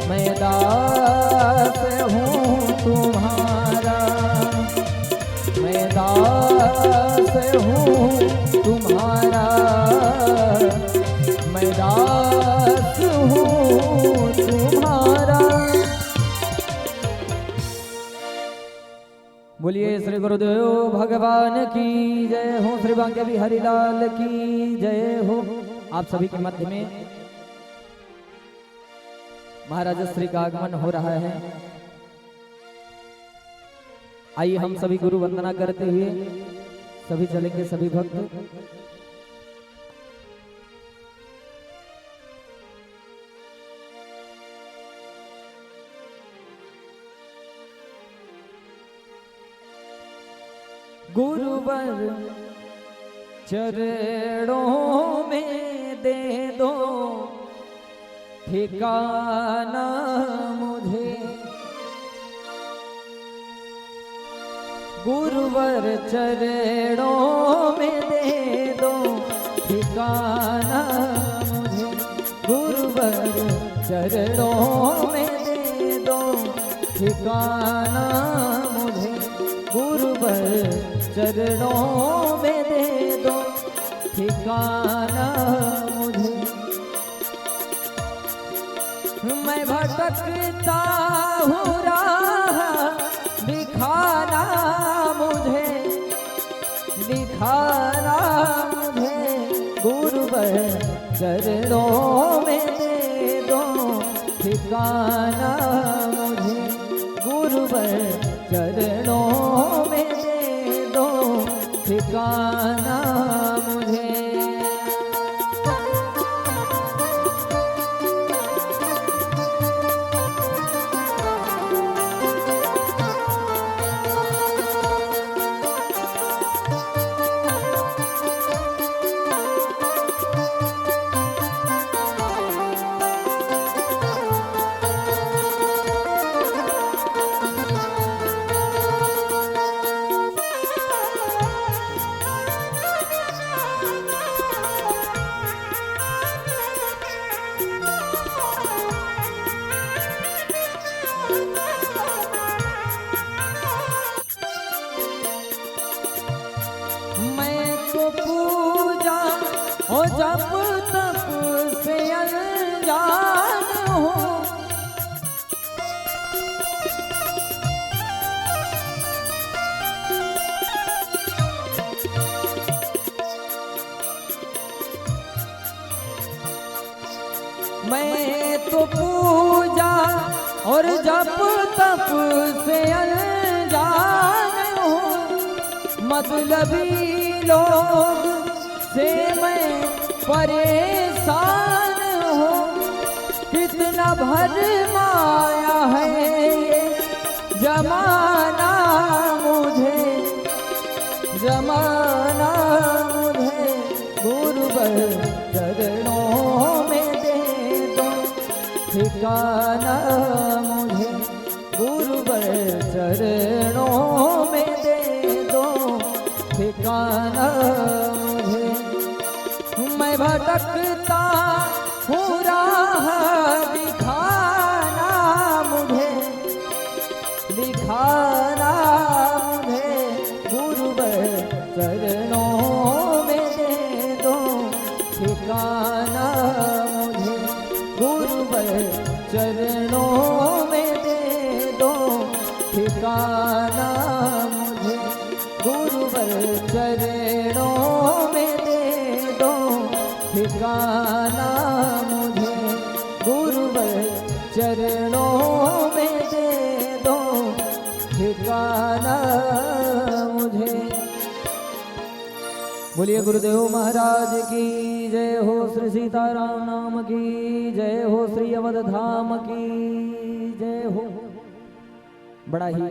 मैं दास हूँ तुम्हारा, मैं दास हूँ तुम्हारा, मैं दास हूँ तुम्हारा। बोलिए श्री गुरुदेव भगवान की जय हो, श्री बांके बिहारी लाल की जय हो। आप सभी के मध्य में महाराज श्री का आगमन हो रहा है। आइए हम सभी गुरु वंदना करते हुए सभी चलेंगे, सभी भक्त। गुरुवर चरणों में दे दो ठिकाना मुझे, गुरुवर चरणों में दे दो ठिकाना मुझे, गुरुवर चरणों में दे दो ठिकाना मुझे, गुरुवर चरणों में दे दो ठिकाना मुझे। मैं भटकता हूँ राह दिखाना मुझे, दिखाना मुझे, गुरुवर चरणों में दे दो ठिकाना मुझे, गुरुवर चरणों में दे दो ठिकाना मुझे। ओ जब तप से अनजान हूँ, मैं तो पूजा और जब तप से अनजान हूँ, मतलबी लोग से मैं परेशान हूँ। कितना भरमाया है ये जमाना मुझे, जमाना मुझे, गुरुवर चरणों में दे दो ठिकाना मुझे, गुरुवर चरणों में दे दो ठिकाना मुझे। मैं भटकता हूँ राह दिखाना मुझे, दिखाना मुझे, गुरुवर चरणों में दे दो ठिकाना मुझे, गुरुवर चरणों में दे दो ठिकाना मुझे, गुरुवर चरणों में दे दो ठिकाना मुझे, गुरुवर चरणों में दे दो ठिकाना मुझे। बोलिए गुरुदेव महाराज की जय हो, श्री सीताराम नाम की जय हो, श्री अवध धाम की जय हो। बड़ा ही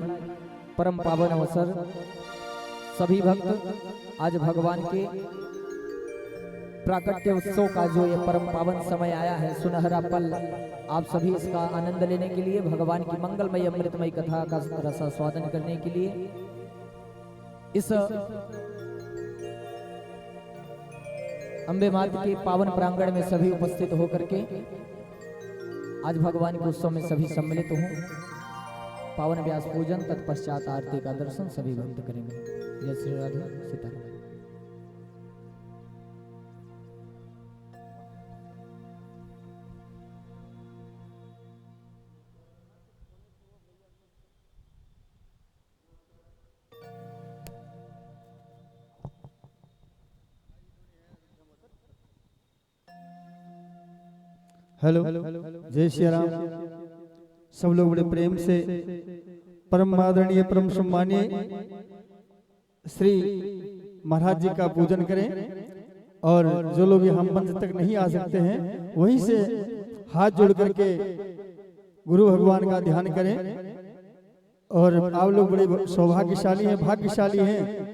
परम पावन अवसर, सभी भक्त आज भगवान के प्राकट्य उत्सव का जो ये परम पावन समय आया है, सुनहरा पल, आप सभी इसका आनंद लेने के लिए, भगवान की मंगलमय अमृतमय कथा का रसास्वादन करने के लिए इस अम्बे माता के पावन प्रांगण में सभी उपस्थित होकर के आज भगवान के उत्सव में सभी सम्मिलित हों। पावन व्यास पूजन तत्पश्चात आरती का दर्शन सभी भक्त करेंगे। जय श्री राधे सीताराम। हेलो, जय श्री राम। सब लोग बड़े प्रेम से परम आदरणीय परम सम्मानीय श्री महाराज जी का पूजन करें। और जो लोग यहाँ मंच तक नहीं आ सकते हैं वहीं से हाथ जोड़ करके गुरु भगवान का ध्यान करें। और आप लोग बड़े सौभाग्यशाली हैं, भाग्यशाली हैं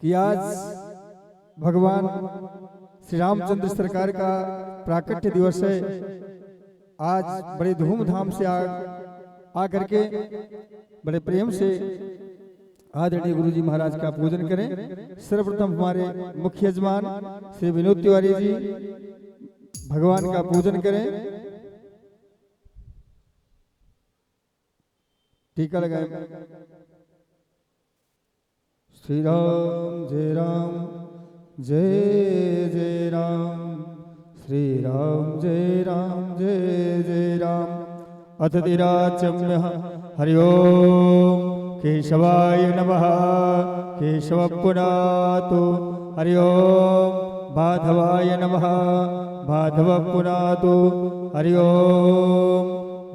कि आज भगवान श्री रामचंद्र सरकार का प्राकट्य दिवस है। आज बड़े धूमधाम से आ करके बड़े प्रेम से आदरणीय गुरु जी महाराज का पूजन करें। सर्वप्रथम हमारे मुख्य यजमान श्री विनोद तिवारी जी भगवान का पूजन करें। टीका लगाएं। श्री राम जय राम जय जय राम, श्री राम जय राम जय जय राम। अथ तिराचम्य हरि ओम केशवाय नमः। केशव पुनातु हरि ओम माधवाय नमः। माधव पुनातु हरि ओम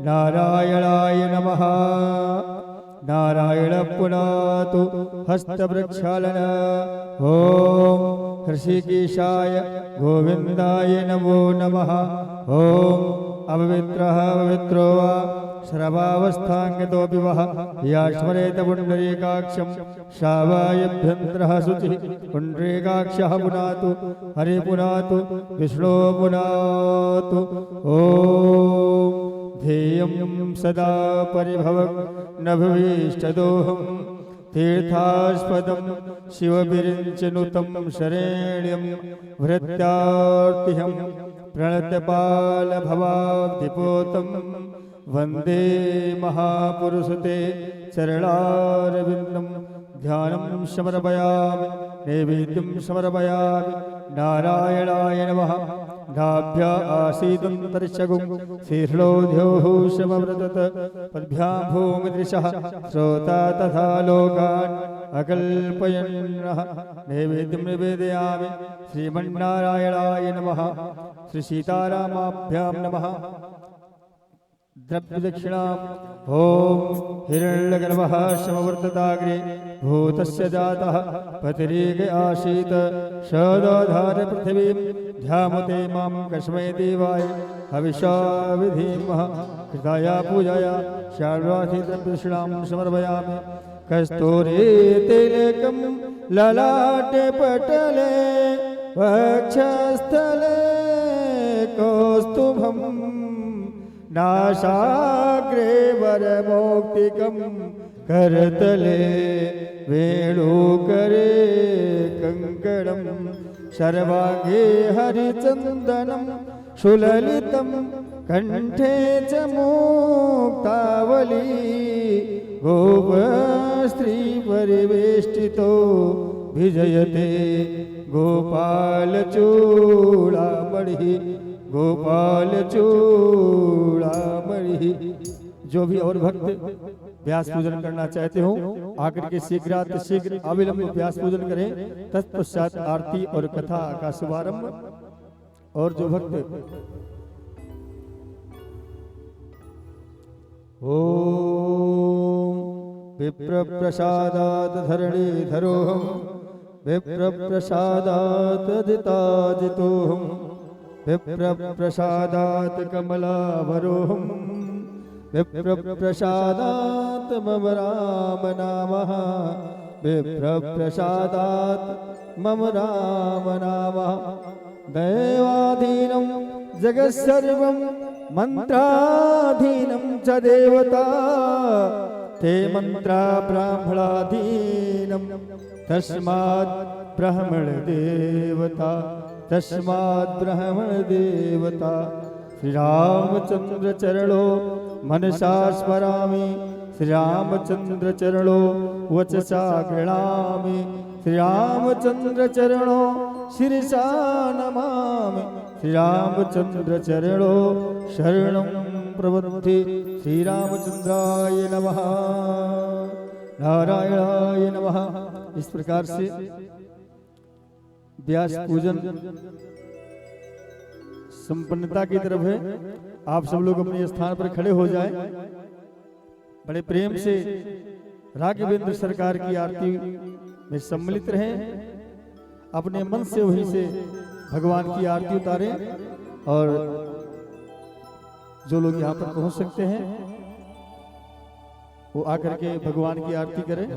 नारायणाय नमः। नारायण पुनातु हस्तवृक्षालन। ओम ऋषिकेशाय गोविंदाय नमो नमः। ओम अपवित्रः पवित्रो वा सर्वावस्थांगतो विवह या स्मरेत पुंडरीकाक्षं शावायभ्यन्तरः शुचिः। पुंडरीकाक्षः पुनातु हरि पुनातु विष्णु पुनातु। ओम ध्येयं सदा परिभवग्नभीष्टदोहं तीर्थास्पदं शिवविरिञ्चनुतं शरेण्यं भृत्यार्तिहं प्रणतपालभवाब्धिपोतं वन्दे महापुरुषते चरणारविन्दं। ध्यानं समर्पयामि नैवेद्यं समर्पयामि। नारायणाय नमः। नाभ्या आसीदन्तरिक्षगुं शीर्षोऽध्योः समव्रतत पद्भ्यां भूमिदृशः श्रोता तथा लोकान् अकल्पयन्नः। नैवेद्यं निवेदयामि श्रीमन्नारायणाय नमः। श्री सीतारामाभ्यां नमः। द्रव्यदक्षिणाम् ओम हिरण्यगर्भः समवर्तताग्रे भूतस्य जातः पतिरेक आसीत् सदाधार पृथिवीं ध्यामते मां कस्मै देवाय हविषा विधीमः। कृताया पूजाया शार्वाधिद्रव्यदक्षिणां समर्पयामि। कस्तूरी तिलकं ललाटे पटले वक्षस्थले कौस्तुभं नासाग्रे वरमौक्तिकं करतले वेणुकरे कंकणं सर्वांगे हरिचन्दनं सुललितं कंठे च मुक्तावली गोपस्त्री परिवेष्टितो विजयते गोपालचूड़ामणिः गोपाल चूड़ामणि। जो भी और भक्त व्यास पूजन करना चाहते हो आकर के शीघ्र अविलंब व्यास पूजन करें। तत्पश्चात आरती और कथा का शुभारंभ। और जो भक्त ओम विप्र प्रसादात धरणीधरोहम विप्र प्रसादात दिताजितोहम विप्र प्रसादात कमलावरोहम विप्र प्रसादात मम राम नामः। विप्र प्रसादात मम राम नामः। दैवाधीनं जगत्सर्वं मंत्राधीनं च देवता ते मंत्रा ब्राह्मणाधीनं तस्मात् ब्राह्मण देवता तस्मात् ब्राह्मण देवता। श्री रामचंद्र चरणो मनसा स्मरामि, श्री रामचंद्र चरणो वचसा गृणामि, श्री रामचंद्र चरणो शिरसा नमामि, श्री रामचंद्र चरणो शरणं प्रपद्ये। श्री रामचंद्राय नमः, नारायणाय नमः। इस प्रकार से व्यास पूजन संपन्नता की तरफ है। आप सब लोग अपने स्थान पर खड़े हो जाएं, बड़े प्रेम से राघवेंद्र सरकार की आरती में सम्मिलित रहें, अपने मन से वहीं से भगवान की आरती उतारें। और जो लोग यहाँ पर पहुंच सकते हैं वो आकर के भगवान की आरती करें।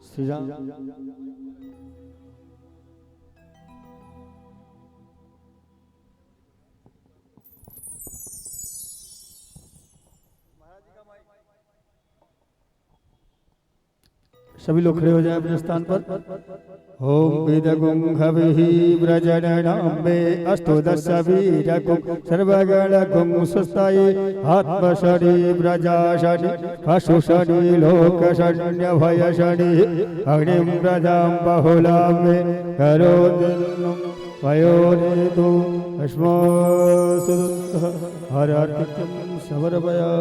श्री राम। सभी लोग खड़े हो जाए अपने स्थान पर। ओम वेदगुं हविहि व्रजननाम्बे अस्तु दशवीरगुं सर्वगणगुं स्वस्ताये आत्मशरी व्रजाशनि पशुशनि लोकशन्यभयशनि अग्निं व्रजां बहुलां मे करोदिन्नुं वयोरेतु अस्मासुदुत्तः हरतिं सवर्वया।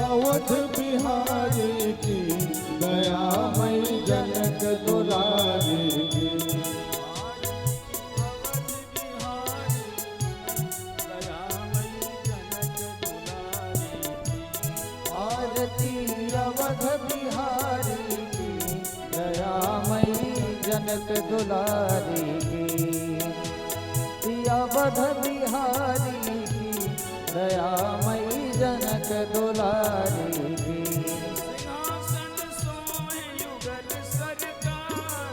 अवध बिहारी की दयामयी जनक दुलारी की, आरती अवध बिहारी की दयामयी जनक दुलारी की, अवध बिहारी की दयामयी जनक दुलारी की।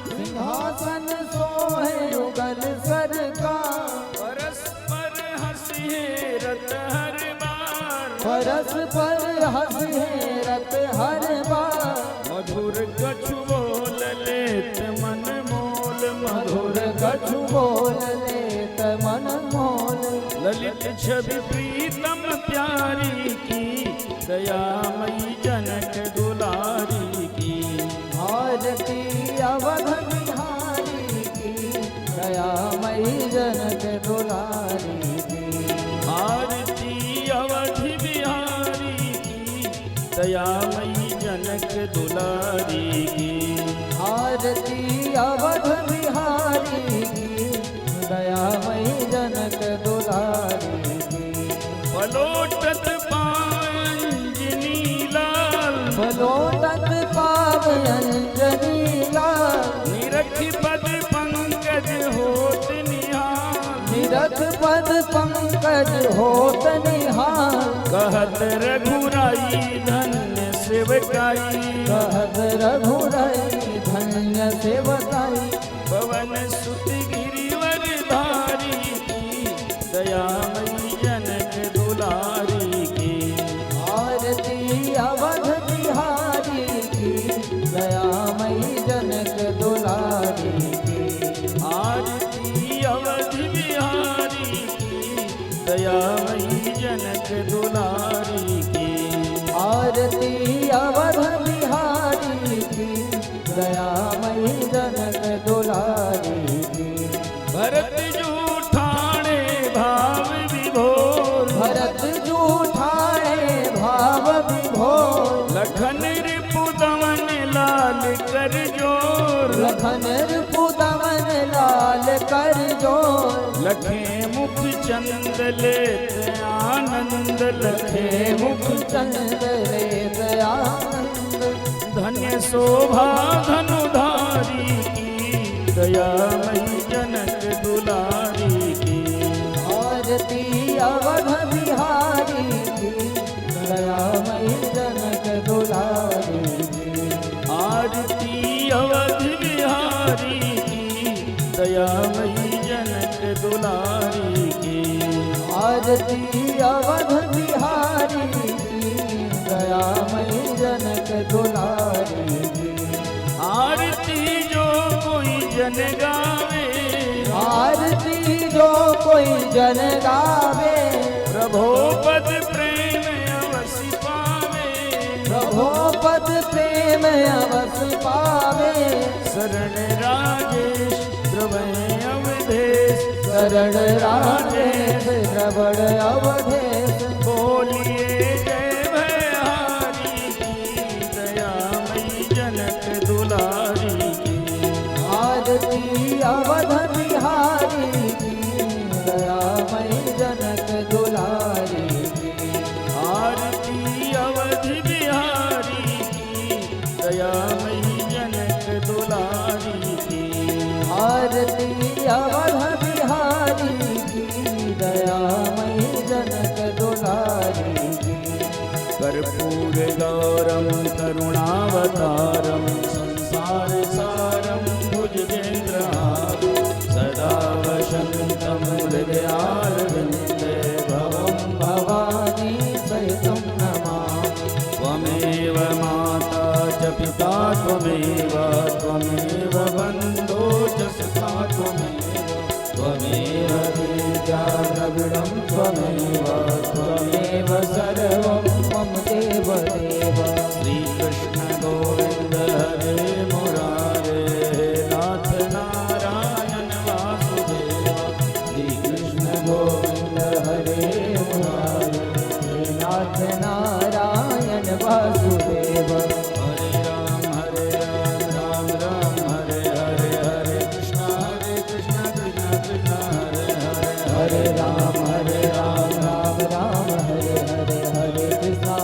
सिंहासन सोहे युगल सरकार, परस्पर हंसिए रत हर बार, परस्पर हंसिए रत हर बार, मधुर कछु बोल लेत मन मोल, मधुर कछु बोल लेत मन मोल, ललित छवि प्रीतम प्यारी की दयामयी जनक दुलारी की। आरती अवध बिहारी की दयामयी जनक दुलारी की, आरती अवध बिहारी की दयामयी जनक दुलारी की, आरती अवध बिहारी की दयामयी जनक दुलारी की। पलोटत पांजनी लाल, पलोटत पाव अंजनी लाल, निरख पद पंकज होत निहाल, निरख पद पंकज होत निहाल, कहत रघुराई धन्य सेवकाई, कहत रघुराई धन्य सेवकाई, पवन सुत गिरिवर धारी की दयामयी जनक दुलारी की, आरती अवध बिहारी की दयामयी जनक दुलारी की, आरती अवध बिहारी की दयामयी जनक दुलारी की, आरती अवध बिहारी की दयामयी जनक दुलारी की। भरत जूठाणे भाव विभोर, भरत जूठाणे भाव विभोर, लखन रिपुदमन लाल कर जोर, लखन रिपुदमन लाल कर जोर, लखे मुख चंद लेत आनंद, लखे मुख चंद लेत आनंद, धन्य शोभा धनुधारी की दयामयी जनक दुलारी की, आरती अवध बिहारी अवध बिहारी की दयामयी जनक दुलारी की। आरती जो कोई जन गावे, आरती जो कोई जन गावे, प्रभो पद प्रेम अवसि पावे, प्रभो पद प्रेम अवस पावे। शरण राजेश द्रवय अवधेश, शरण राजेश द्रवण अवधेश। बोलिए जय भयहारी की दयामयी जनक दुलारी की। आरती अवध बिहारी की दयामयी जनक दुलारी की। आरती अवधि बिहारी की दयामयी जनक दुलारी की। आरती अवध बिहारी की दयामयी जनक दुलारी की। कर्पूर गौरम करुणावतारम संसार सारम भुजगेन्द्रहारं सदा वसन्तं हृदयारविन्दे भवं भवानी सहितं नमामि। त्वमेव माता च पिता त्वमेव, त्वमेव बन्धो च सखा त्वमेव विद्या द्रविणं त्वमेव, त्वमेव सर्वं मम देव देव। श्रीकृष्ण गोविन्द हरे मुरारे, नाथ नारायण वासुदेव। श्रीकृष्ण गोविन्द हरे मुरारे, नाथ नारायण वासुदेव। हरे राम राम राम हरे हरे, हरे कृष्ण कृष्ण कृष्ण हरे हरे, हरे राम राम राम हरे हरे, हरे कृष्णा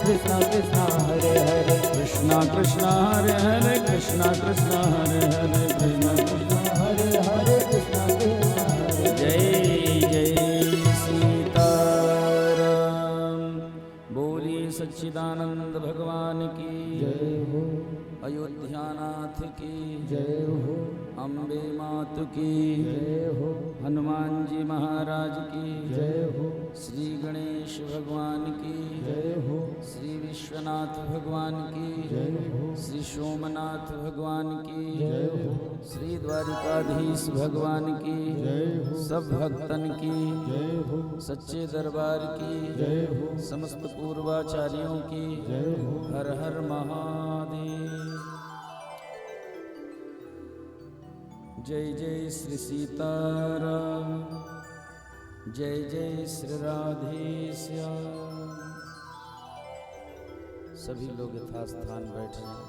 कृष्णा कृष्णा हरे हरे। कृष्ण कृष्ण हरे हरे, कृष्ण कृष्ण हरे हरे, कृष्ण कृष्ण हरे हरे कृष्णा कृष्णा हरे। जय जय सीताराम। बोलिए सच्चिदानंद भगवान की जय हो, अयोध्यानाथ की जय हो, अम्बे मात की जय हो, हनुमान जी महाराज की जय हो, श्री गणेश भगवान की जय हो, श्री विश्वनाथ भगवान की जय हो, श्री सोमनाथ भगवान की जय हो, श्री द्वारिकाधीश भगवान की जय हो, सब भक्तन की जय हो, सच्चे दरबार की जय हो, समस्त पूर्वाचार्यों की जय हो। हर हर महादेव। जय जय श्री सीताराम, जय जय श्री राधेश्याम। सभी लोग यथास्थान बैठ जाएं।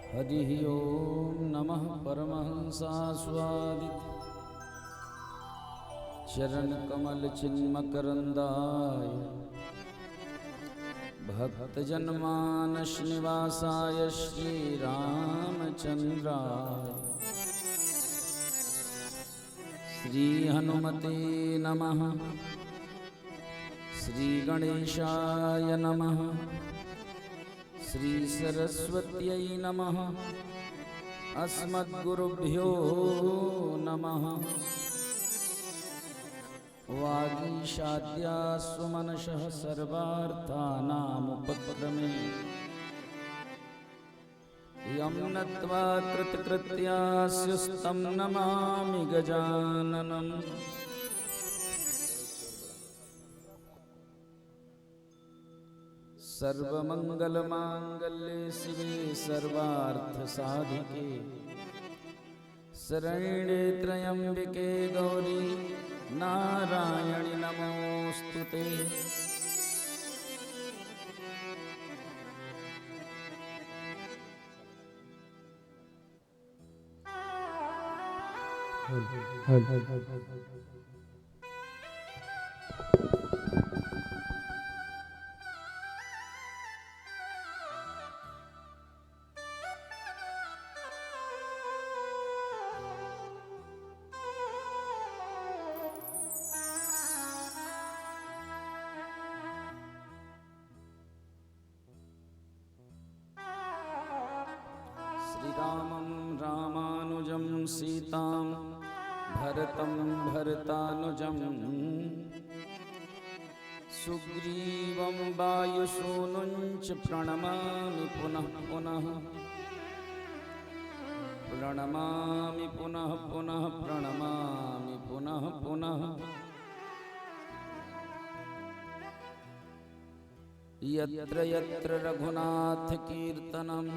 हरि ओम नमः परमहंसास्वादित चरण कमल चिन्मकरंदाय भक्त जनमानस निवासाय श्री रामचंद्राय श्री हनुमते नमः। श्री गणेशाय नमः। श्री सरस्वत्यै नमः। अस्मद्गुरुभ्यो नमः। वागीशाद्या स्वमनसः सर्वार्थानामुपक्रमे यं नत्वा कृतकृत्यास्यस्तं नमामि गजाननम्। सर्वमंगलमांगल्ये शिवे सर्वार्थसाधिके शरण्ये त्र्यंबके गौरी नारायणि नमोस्तुते। श्रीरामं रामानुजं सीतां भरतं भरतानुजं सुग्रीवं वायुसूनुञ्च प्रणमामि पुनः पुनः प्रणमामि पुनः पुनः प्रणमामि पुनः पुनः यत्र यत्र रघुनाथ कीर्तनं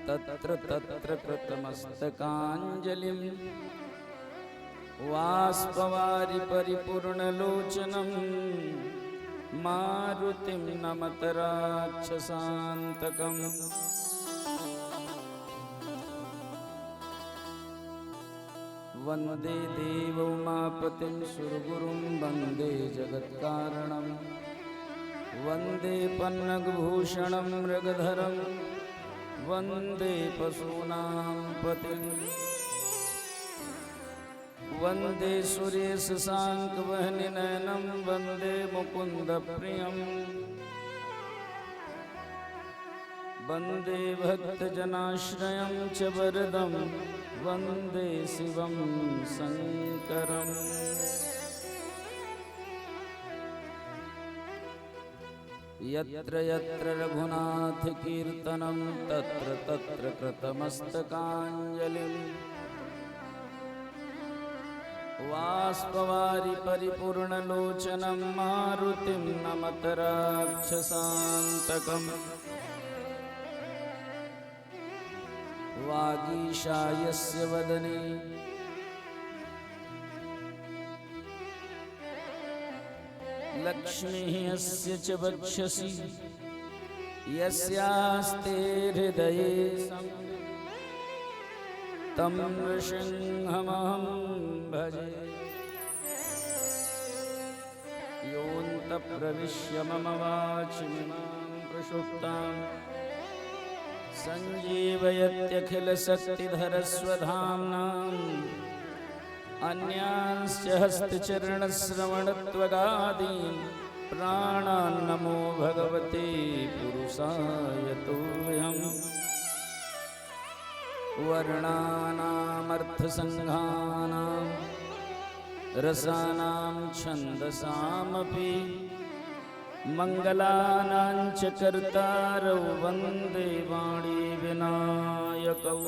तत्र तत्र कृतमस्तकाञ्जलिं वाष्पवारि परिपूर्णलोचनं मारुतिं नमत राक्षसान्तकम् वन्दे देवोमापतिं सुरगुरुं वन्दे जगत्कारणं वन्दे पन्नगभूषणं मृगधरं वन्दे पशूनां पतिं वन्दे सुरेशशाङ्कवह्निनयनं वन्दे मुकुन्दप्रियम् वन्दे भक्तजनाश्रयं च वरदं वन्दे शिवं शङ्करम् यत्र यत्र रघुनाथ कीर्तनं तत्र तत्र कृतमस्तकाञ्जलिं वाष्पवारि परिपूर्णलोचनं मारुतिं नमत राक्षसान्तकम् वागीशायस्य वदने लक्ष्मीः यस्य च वक्षसि यस्यास्ते हृदये तं नृसिंहमहं भजे योऽन्तः प्रविश्य मम वाचमिमां प्रसुप्ताम् सञ्जीवयत्यखिलशक्तिधरस्वधाम्नाम् अन्यांश्च हस्तचरणश्रवणत्वगादीन् प्राणान् नमो भगवते पुरुषाय तुभ्यम् वर्णानामर्थसङ्घानां रसानां छन्दसामपि मंगलानां च कर्तारौ वन्दे वाणी विनायकौ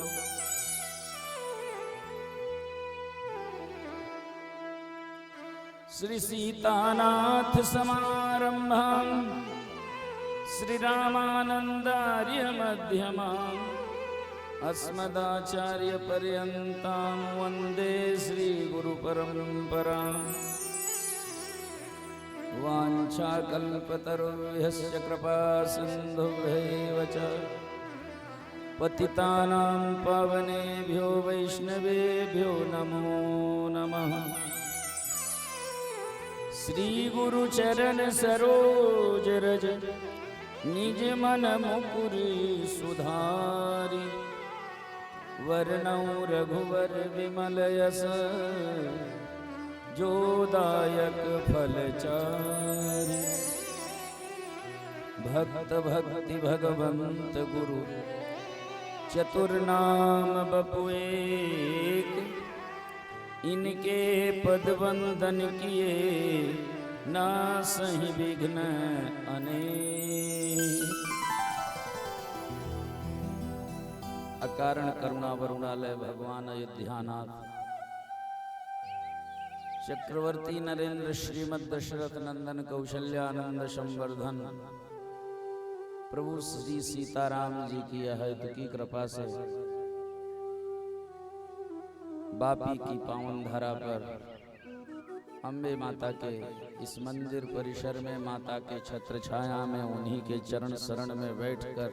श्री सीतानाथ समारंभां श्रीरामानन्दार्य मध्यमाम् अस्मदाचार्य पर्यन्तां वन्दे श्रीगुरुपरम्पराम् वाञ्छाकल्पतरुभ्यश्च कृपासिन्धुभ्यैव च पतितानां पावनेभ्यो वैष्णवेभ्यो नमो नमः। श्रीगुरुचरण सरोज रज निज मन मुकुरि सुधारि वर्णौ रघुवर विमल यश जोदायक फलचारि भक्त भक्ति भगवंत गुरु चतुर्नाम बपु एक इनके पद वंदन किए नासहि विघ्न अनेक। अकारण करुणा वरुणालय भगवान अयोध्यानाथ चक्रवर्ती नरेंद्र श्रीमद दशरथ नंदन कौशल्यानंद संवर्धन प्रभु श्री सीताराम जी की अहद की कृपा से बापी की पावन धरा पर अम्बे माता के इस मंदिर परिसर में माता के छत्र छाया में उन्हीं के चरण शरण में बैठकर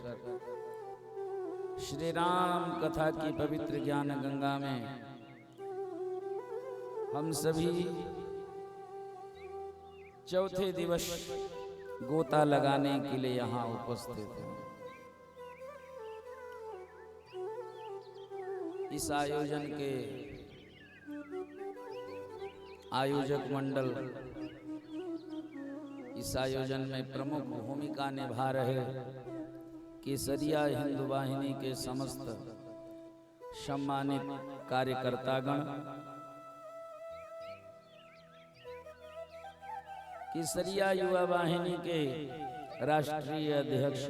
श्री राम कथा की पवित्र ज्ञान गंगा में हम सभी चौथे दिवस गोता लगाने के लिए यहाँ उपस्थित हैं। इस आयोजन के आयोजक मंडल इस आयोजन में प्रमुख भूमिका निभा रहे केसरिया हिंदू वाहिनी के समस्त सम्मानित कार्यकर्तागण, केसरिया युवा वाहिनी के राष्ट्रीय अध्यक्ष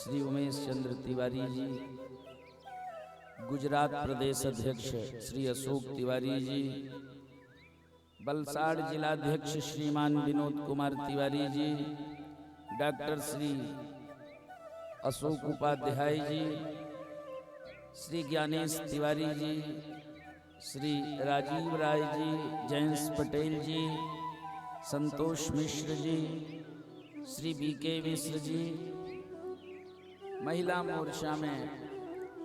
श्री उमेश चंद्र तिवारी जी, गुजरात प्रदेश अध्यक्ष श्री अशोक तिवारी जी, वलसाड़ जिलाध्यक्ष श्रीमान विनोद कुमार तिवारी जी, डॉक्टर श्री अशोक उपाध्याय जी, श्री ज्ञानेश तिवारी जी, श्री राजीव राय जी, जयंस पटेल जी, संतोष मिश्र जी, श्री बीके मिश्र जी, महिला मोर्चा में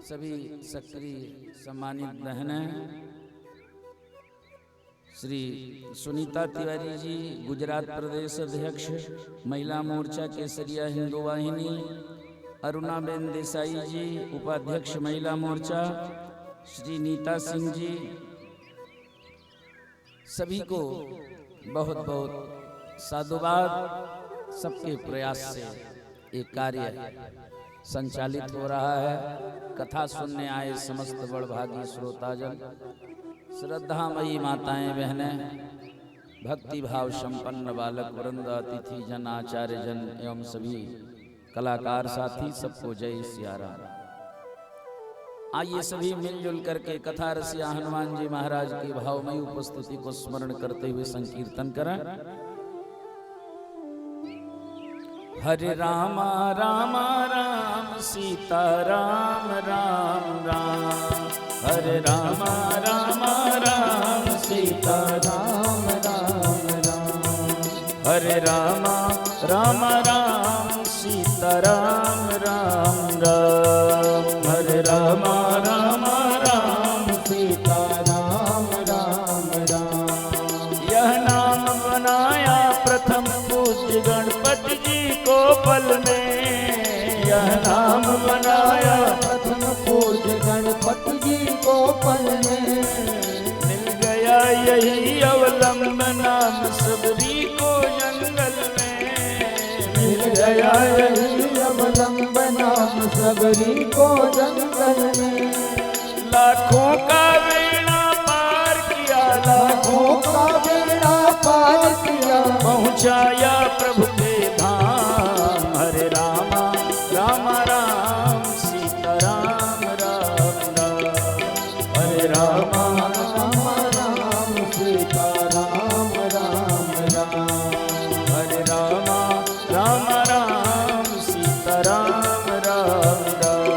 सभी सक्रिय सम्मानित बहनें, श्री सुनीता तिवारी जी, गुजरात प्रदेश अध्यक्ष महिला मोर्चा केसरिया हिंदू वाहिनी, अरुणाबेन देसाई जी, उपाध्यक्ष महिला मोर्चा, श्री नीता सिंह जी, सभी को बहुत बहुत साधुवाद। सबके प्रयास से एक कार्य संचालित हो रहा है। कथा सुनने आए समस्त बड़भागी श्रोताजन, श्रद्धामयी माताएं बहनें, भक्ति भाव संपन्न बालक वृंद, अतिथि जन, आचार्य जन एवं सभी कलाकार साथी, सबको जय सियाराम। आइए सभी मिलजुल करके कथा रसिया हनुमान जी महाराज की भावमयी उपस्थिति को स्मरण करते हुए संकीर्तन करें। हरे राम राम राम सीता राम राम राम, हरे राम राम राम सीता राम राम राम, हरे राम राम राम सीता राम राम राम, हरे राम राम राम सीता राम राम राम। यह नाम बनाया प्रथम पूज्य गणपति जी को पल में, यह नाम बनाया प्रथम पूज्य गणपति जी को पल में, मिल गया यही अवलंब नाम सबरी को जंगल में, मिल गया यही अवलंब नाम सबरी को जंगल में। लाखों का बेड़ा पार किया, लाखों का बेड़ा पार किया, पहुँचाया प्रभु के धाम। हरे राम राम राम सीता राम राम राम, हरे राम राम राम सीता राम राम राम, हरे राम राम राम सीता राम राम राम,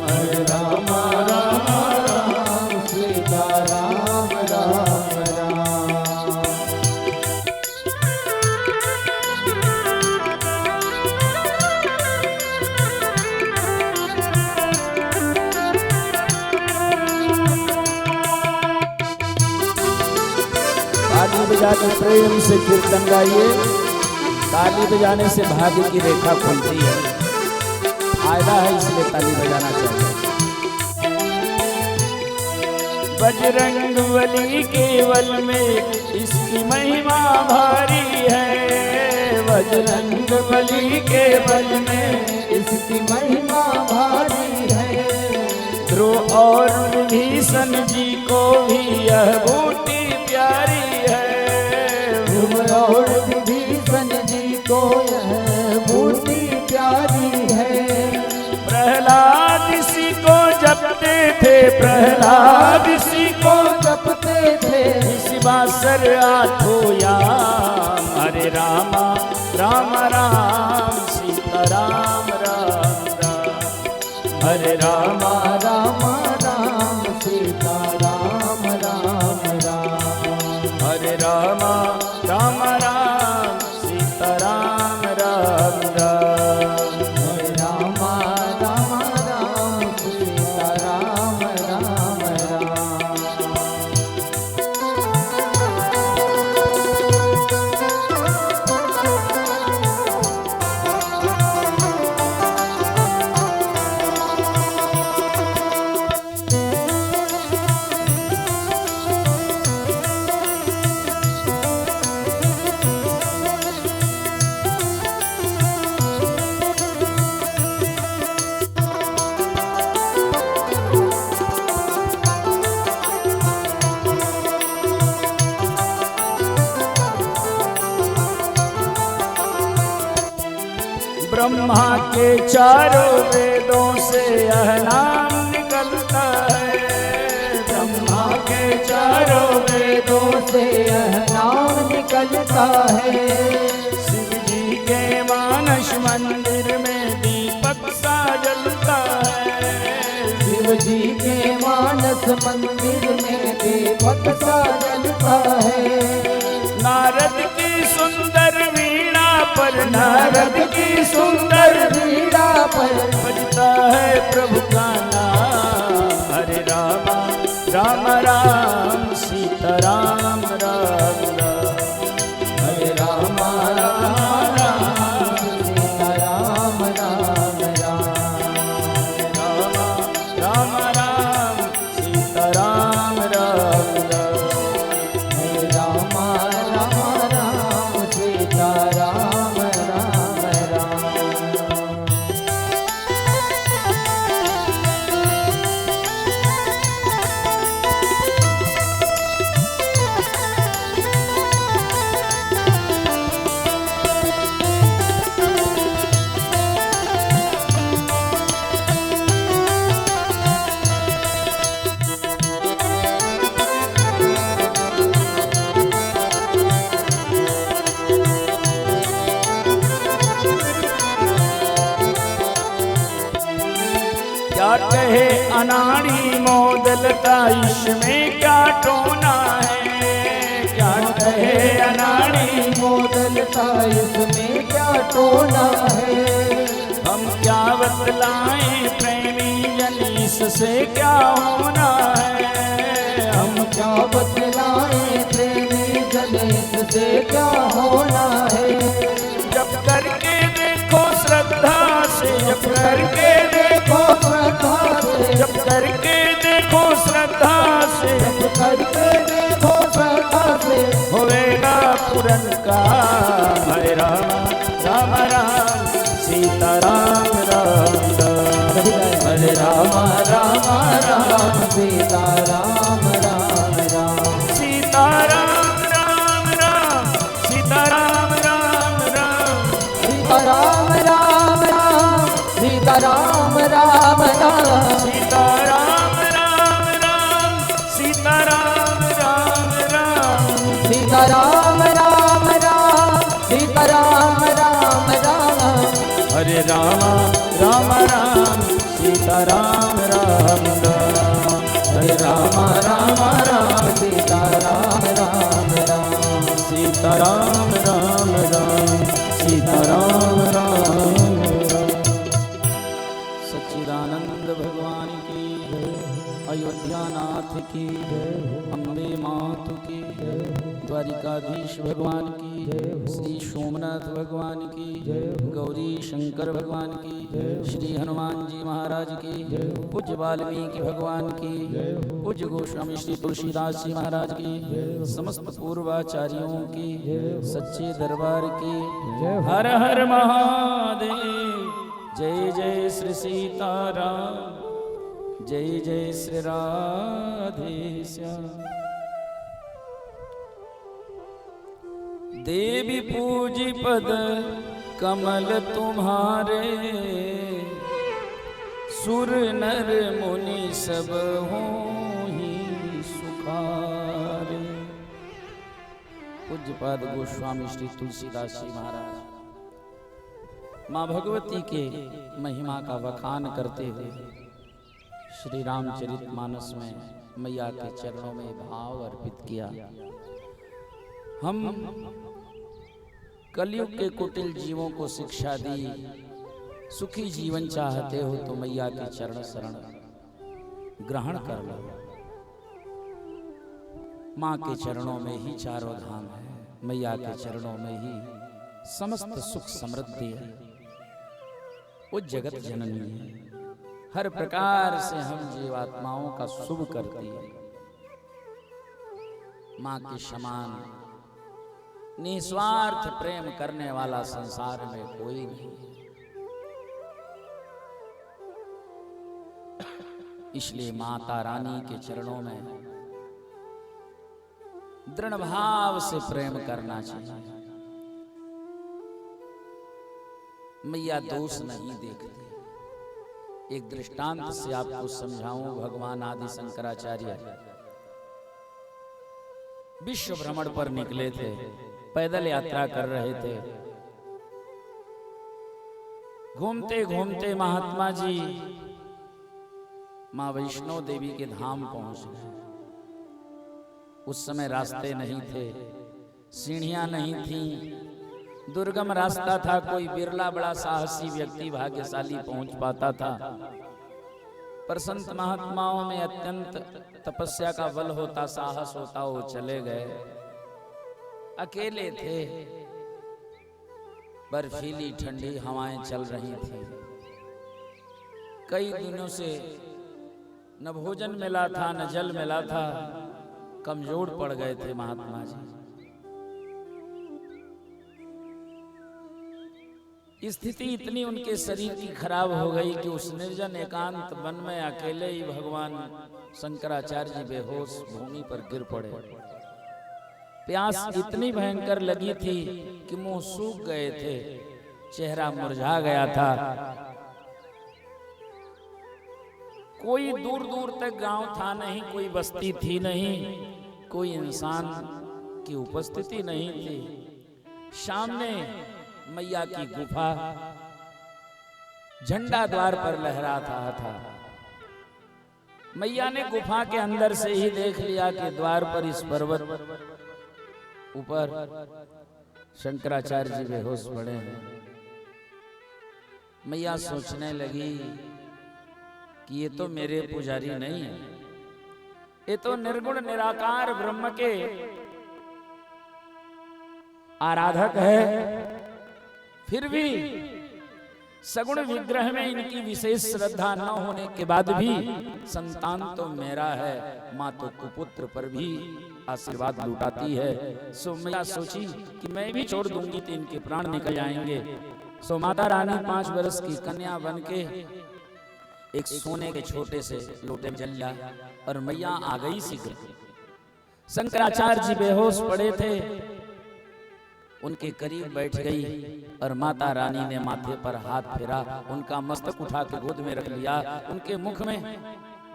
हरे राम राम राम सीता राम राम राम। ताली बजाकर प्रेम से कीर्तन गाइए। ताली बजाने से भाग्य की रेखा खुलती है, फायदा है, इसलिए ताली बजाना चाहिए। बजरंग बली केवल में इसकी महिमा भारी है, बजरंग बली केवल में इसकी महिमा भारी है, ध्रुव और विभीषण जी को भी यह बूटी प्यारी है, ध्रुव और विभीषण जी को यह बूटी प्यारी है। प्रहलाद इसी को जपते थे, प्रहलाद इसी को जपते थे, इसी बासर आठों याम। हरे राम राम राम सीता राम राम राम, हरे राम राम राम सीता राम राम राम, हरे राम राम राम सीता राम राम राम, हरे राम राम राम सीता राम राम राम। ब्रह्मा के चारों वेदों से यह नाम निकलता है। ब्रह्मा के चारों वेदों से यह नाम निकलता है। शिव जी के मानस मंदिर में दीपक सा जलता है। शिव जी के मानस मंदिर में दीपक सा जलता है। नारद की सुंदर वीणा पर, नारद की सुंदर वीणा पर बजता है प्रभु का नाम। हरे राम राम राम सीता राम राम राम। हरे राम राम राम सीता राम राम राम। राम राम सीता राम राम राम। हरे राम राम राम सीता राम राम राम। क्या कहे अनाड़ी मोदलता इसमें क्या टोना है। क्या कहे अनाड़ी मोदलता इसमें क्या टोना है। हम क्या बतलाएं प्रेमी जन इससे क्या होना है। हम क्या बतलाएं प्रेमी गणेश से क्या होना है। जब करके देखो श्रद्धा से, जब करके देखो श्रद्धा से, जब करके देखो श्रद्धा से, जब करके देखो श्रद्धा से होएगा पूरन का। हरे राम राम राम सीता राम राम राम। हरे राम राम राम सीता राम राम राम। सीता राम राम राम सीता राम राम राम। सीता राम राम राम सीता राम राम राम। सीता राम राम राम सीता राम राम राम। सीता राम राम राम सीता राम राम राम। हरे राम राम राम सीता राम राम राम। हरे राम राम राम सीता राम राम राम। सीता राम राम राम सीता राम राम राम। सच्चिदानंद भगवान की, अयोध्यानाथ की, अम्बे मातु की, द्वारिकाधीश भगवान की, श्री सोमनाथ भगवान की, गौरी शंकर भगवान की, श्री हनुमान जी महाराज की, पूज्य वाल्मीकि भगवान की, पूज्य गोस्वामी श्री तुलसीदास जी महाराज की, समस्त पूर्वाचार्यों की, सच्चे दरबार की। हर हर महादेव। जय जय श्री सीताराम, जय जय श्री राधे श्याम। देवी पूजी पद कमल तुम्हारे, सुर नर मुनि सब हों ही सुखारे। पूज्यपाद गोस्वामी श्री तुलसीदास जी महाराज माँ भगवती के महिमा का वखान करते हुए श्री रामचरितमानस में मैया के चरणों में भाव अर्पित किया। हम कलयुग के कुटिल जीवों को शिक्षा दी, सुखी जीवन चाहते हो तो मैया के चरण शरण ग्रहण कर लो। माँ के चरणों में ही चारों धाम है, मैया के चरणों में ही समस्त सुख समृद्धि है। वो जगत जननी है, हर प्रकार से हम जीवात्माओं का शुभ करती है। माँ के समान निस्वार्थ प्रेम करने वाला संसार में कोई नहीं। इसलिए माता रानी के चरणों में दृढ़ भाव से प्रेम करना चाहिए। मैया दोष नहीं देखती। एक दृष्टांत से आपको समझाऊं। भगवान आदि शंकराचार्य विश्व भ्रमण पर निकले थे, पैदल यात्रा कर रहे थे। घूमते घूमते महात्मा जी मां वैष्णो देवी के धाम पहुंच गए। उस समय रास्ते नहीं थे, सीढ़ियां नहीं थी, दुर्गम रास्ता था। कोई बिरला बड़ा साहसी व्यक्ति भाग्यशाली पहुंच पाता था। पर संत महात्माओं में अत्यंत तपस्या का बल होता, साहस होता, वो चले गए। अकेले थे, बर्फीली ठंडी हवाएं चल रही थी। कई दिनों से न भोजन मिला था, न जल मिला था। कमजोर पड़ गए थे महात्मा जी। स्थिति इतनी उनके शरीर की खराब हो गई कि उस निर्जन एकांत वन में अकेले ही भगवान शंकराचार्य जी बेहोश भूमि पर गिर पड़े। प्यास इतनी भयंकर लगी थी कि मुंह सूख गए थे, चेहरा मुरझा गया था। कोई दूर दूर तक गांव था नहीं, कोई बस्ती थी नहीं, कोई इंसान की उपस्थिति नहीं थी। सामने मैया की गुफा झंडा द्वार पर लहराता था। मैया ने गुफा के अंदर से ही देख लिया कि द्वार पर इस पर्वत ऊपर शंकराचार्य जी बेहोश पड़े हैं। मैया सोचने लगी कि ये तो मेरे पुजारी नहीं है, ये तो निर्गुण निराकार ब्रह्म के आराधक है। फिर भी सगुण विग्रह में इनकी विशेष श्रद्धा न होने के बाद भी संतान तो मेरा है, माँ तो कुपुत्र पर भी आशीर्वाद लुटाती है। सो मैया सोची कि मैं भी छोड़ दूंगी तो इनके प्राण निकल जाएंगे। सो माता रानी 5 वर्ष की कन्या बन के एक सोने के छोटे से लोटे में जल लिया और मैया आ गई शीघ्र। शंकराचार्य जी बेहोश पड़े थे, उनके करीब बैठ गई और माता रानी ने माथे पर हाथ फेरा, उनका मस्तक उठा के गोद में रख लिया। उनके मुख में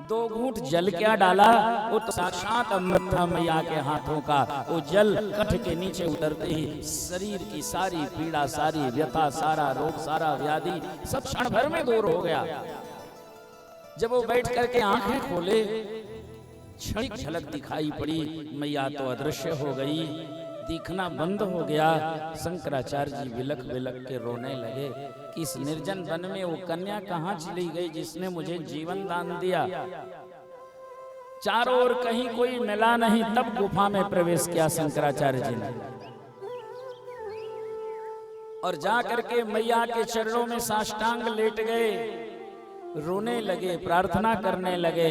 2 घूंट जल क्या डाला, वो तो साक्षात अमृत था मैया के हाथों का। वो जल कंठ के नीचे उतरते ही शरीर की सारी पीड़ा, सारी व्यथा, सारा रोग, सारा व्याधि सब क्षण भर में दूर हो गया। जब वो बैठ करके आंखें खोले, क्षणिक झलक दिखाई पड़ी, मैया तो अदृश्य हो गई, दिखना बंद हो गया। शंकराचार्य जी विलख विलख के रोने लगे कि इस निर्जन वन में वो कन्या कहाँ चली गई जिसने मुझे जीवन दान दिया। चारों ओर कहीं कोई मिला नहीं। तब गुफा में प्रवेश किया शंकराचार्य जी ने और जाकर के मैया के चरणों में साष्टांग लेट गए, रोने लगे, प्रार्थना करने लगे।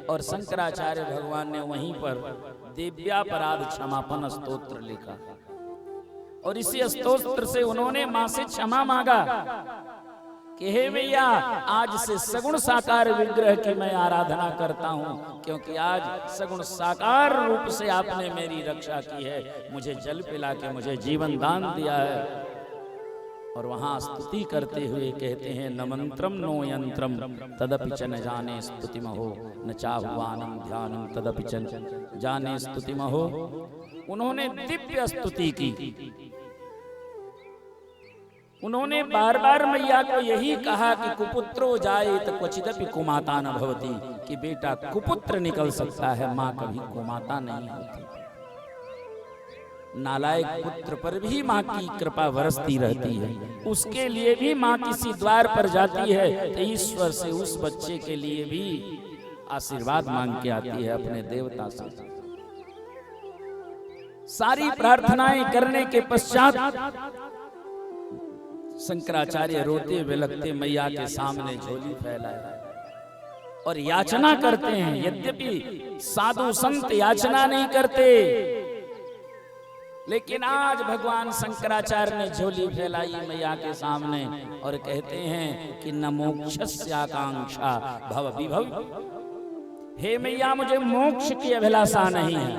और शंकराचार्य भगवान ने वहीं पर दिव्यापराध क्षमापन स्तोत्र लिखा और इसी स्तोत्र से उन्होंने मां से क्षमा मांगा कि हे मैया, आज से सगुण साकार विग्रह की मैं आराधना करता हूं, क्योंकि आज सगुण साकार रूप से आपने मेरी रक्षा की है, मुझे जल पिला के मुझे जीवन दान दिया है। और वहां स्तुति करते हुए कहते हैं, न मंत्रम नो यंत्रम तदपि च न जाने स्तुतिमहो, न चाहुवानम ध्यानम तदपि च जाने स्तुतिमहो। उन्होंने दिव्य स्तुति की। उन्होंने बार बार मैया को यही कहा कि कुपुत्रो जायेत क्वचिदपि कुमाता न भवति, कि बेटा कुपुत्र निकल सकता है, मां कभी कुमाता नहीं होती। नालायक पुत्र पर भी मां की कृपा बरसती रहती है। उसके लिए भी मां किसी द्वार पर जाती है तो ईश्वर से उस बच्चे के लिए भी आशीर्वाद मांग के आती है अपने देवता से। सारी प्रार्थनाएं करने के पश्चात शंकराचार्य रोते बिलखते मैया के सामने झोली फैलाए और याचना करते हैं। यद्यपि साधु संत याचना नहीं करते, लेकिन आज भगवान शंकराचार्य ने झोली फैलाई मैया के सामने और कहते हैं कि न मोक्षस्य आकांक्षा भव विभव। हे मैया, मुझे मोक्ष की अभिलाषा नहीं है,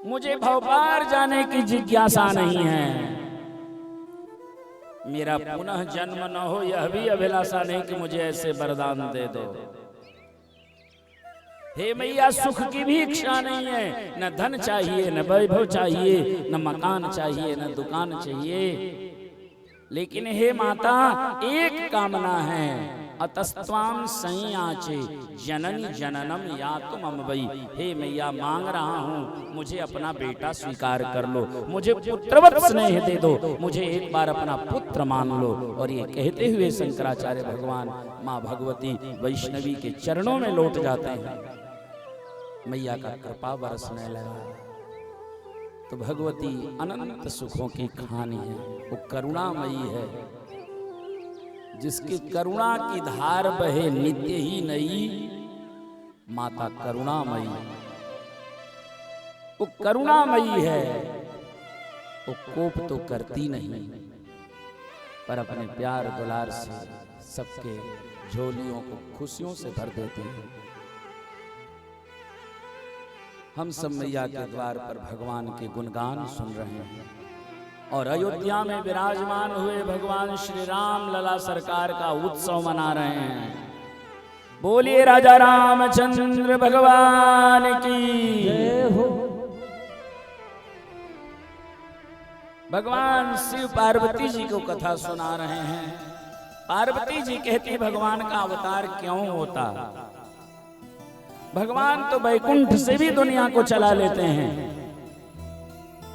मुझे भवपार जाने की जिज्ञासा नहीं है। मेरा पुनः जन्म न हो, यह भी अभिलाषा नहीं कि मुझे ऐसे वरदान दे दो। हे मैया, सुख की भी इच्छा नहीं है, न धन चाहिए, न वैभव चाहिए, न मकान चाहिए, न दुकान चाहिए, लेकिन हे माता एक कामना है, अतस्त्वाम संयाचे जननी जननम या तुम अम्बई। हे मैया, मांग रहा हूँ, मुझे अपना बेटा स्वीकार कर लो, मुझे पुत्रवत स्नेह दे दो, मुझे एक बार अपना पुत्र मान लो। और ये कहते हुए शंकराचार्य भगवान माँ भगवती वैष्णवी के चरणों में लौट जाते हैं। मैया का कृपा बरसने लगा। तो भगवती अनंत सुखों की खानी है, वो करुणामयी है, जिसकी करुणा की धार बहे नित्य ही नई, माता करुणामयी। वो करुणामयी है, वो कोप तो करती नहीं, पर अपने प्यार दुलार से सबके झोलियों को खुशियों से भर देती है। हम सब मैया के द्वार पर भगवान के गुणगान सुन रहे हैं और अयोध्या में विराजमान हुए भगवान श्री राम लला सरकार का उत्सव मना रहे हैं। बोलिए राजा रामचंद्र भगवान की जय हो। भगवान शिव पार्वती जी को कथा सुना रहे हैं। पार्वती जी कहती, भगवान का अवतार क्यों होता? भगवान तो वैकुंठ से भी दुनिया को चला लेते हैं।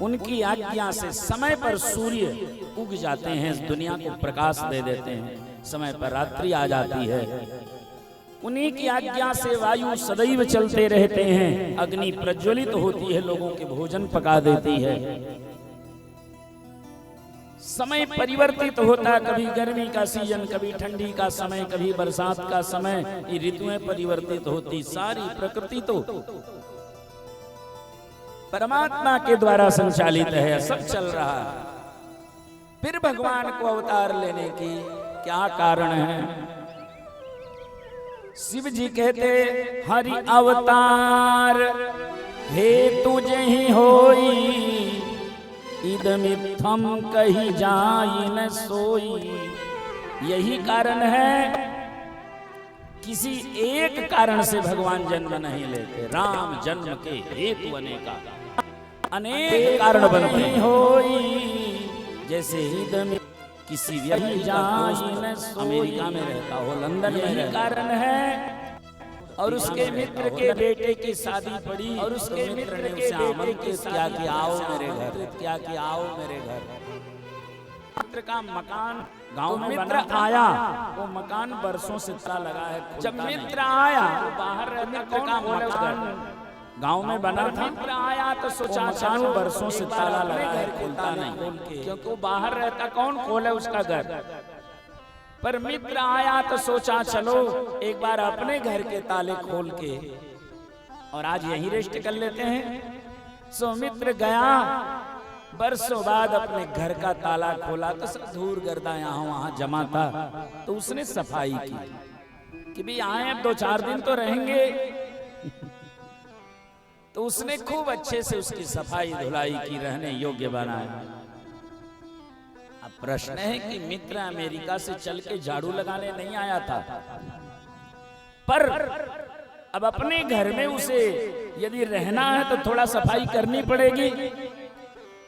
उनकी आज्ञा से समय पर सूर्य उग जाते हैं, दुनिया को प्रकाश दे देते हैं, समय पर रात्रि आ जाती है। उन्हीं की आज्ञा से वायु सदैव चलते रहते हैं, अग्नि प्रज्वलित होती है, लोगों के भोजन पका देती है। समय परिवर्तित होता, कभी गर्मी का सीजन, कभी ठंडी का समय, कभी बरसात का समय, ये ऋतुएं परिवर्तित होती। सारी प्रकृति तो परमात्मा के द्वारा संचालित है, सब चल रहा है। फिर भगवान को अवतार लेने की क्या कारण है? शिव जी कहते, हरि अवतार हेतु जहि होई, इदमित्थम कही जाई न सोई। यही कारण है, किसी एक कारण से भगवान जन्म नहीं लेते। राम जन्म के हेतु अनेक कारण बनते हैं। जैसे इदम किसी व्यक्ति का अमेरिका में रहता हो, लंदन में रहता, कारण है। और उसके मित्र के बेटे की शादी पड़ी, और उसके मित्र ने उसे आमंत्रित किया कि आओ मेरे घर, क्या कि आओ मेरे घर। मित्र का मकान गांव में मित्र आया, वो मकान बरसों से ताला लगा है। जब मित्र आया, बाहर रहता का मकान गांव में बना था। मित्र आया तो सोचा मकान बरसों से ताला लगा है, खुलता नहीं, क्योंकि वो बाहर रहता, कौन खोले उसका घर। पर मित्र आया तो सोचा चलो एक बार अपने घर के ताले खोल के और आज यहीं रेस्ट कर लेते हैं। सो मित्र गया, बरसों बाद अपने घर का ताला खोला तो सब धूल गर्दा यहाँ वहां जमा था। तो उसने सफाई की कि भी आए 2-4 दिन तो रहेंगे। तो उसने खूब अच्छे से उसकी सफाई धुलाई की, रहने योग्य बनाया। अब प्रश्न है कि मित्र अमेरिका से चल के झाड़ू लगाने नहीं आया था, पर अब अपने घर में उसे यदि रहना है तो थोड़ा सफाई करनी पड़ेगी।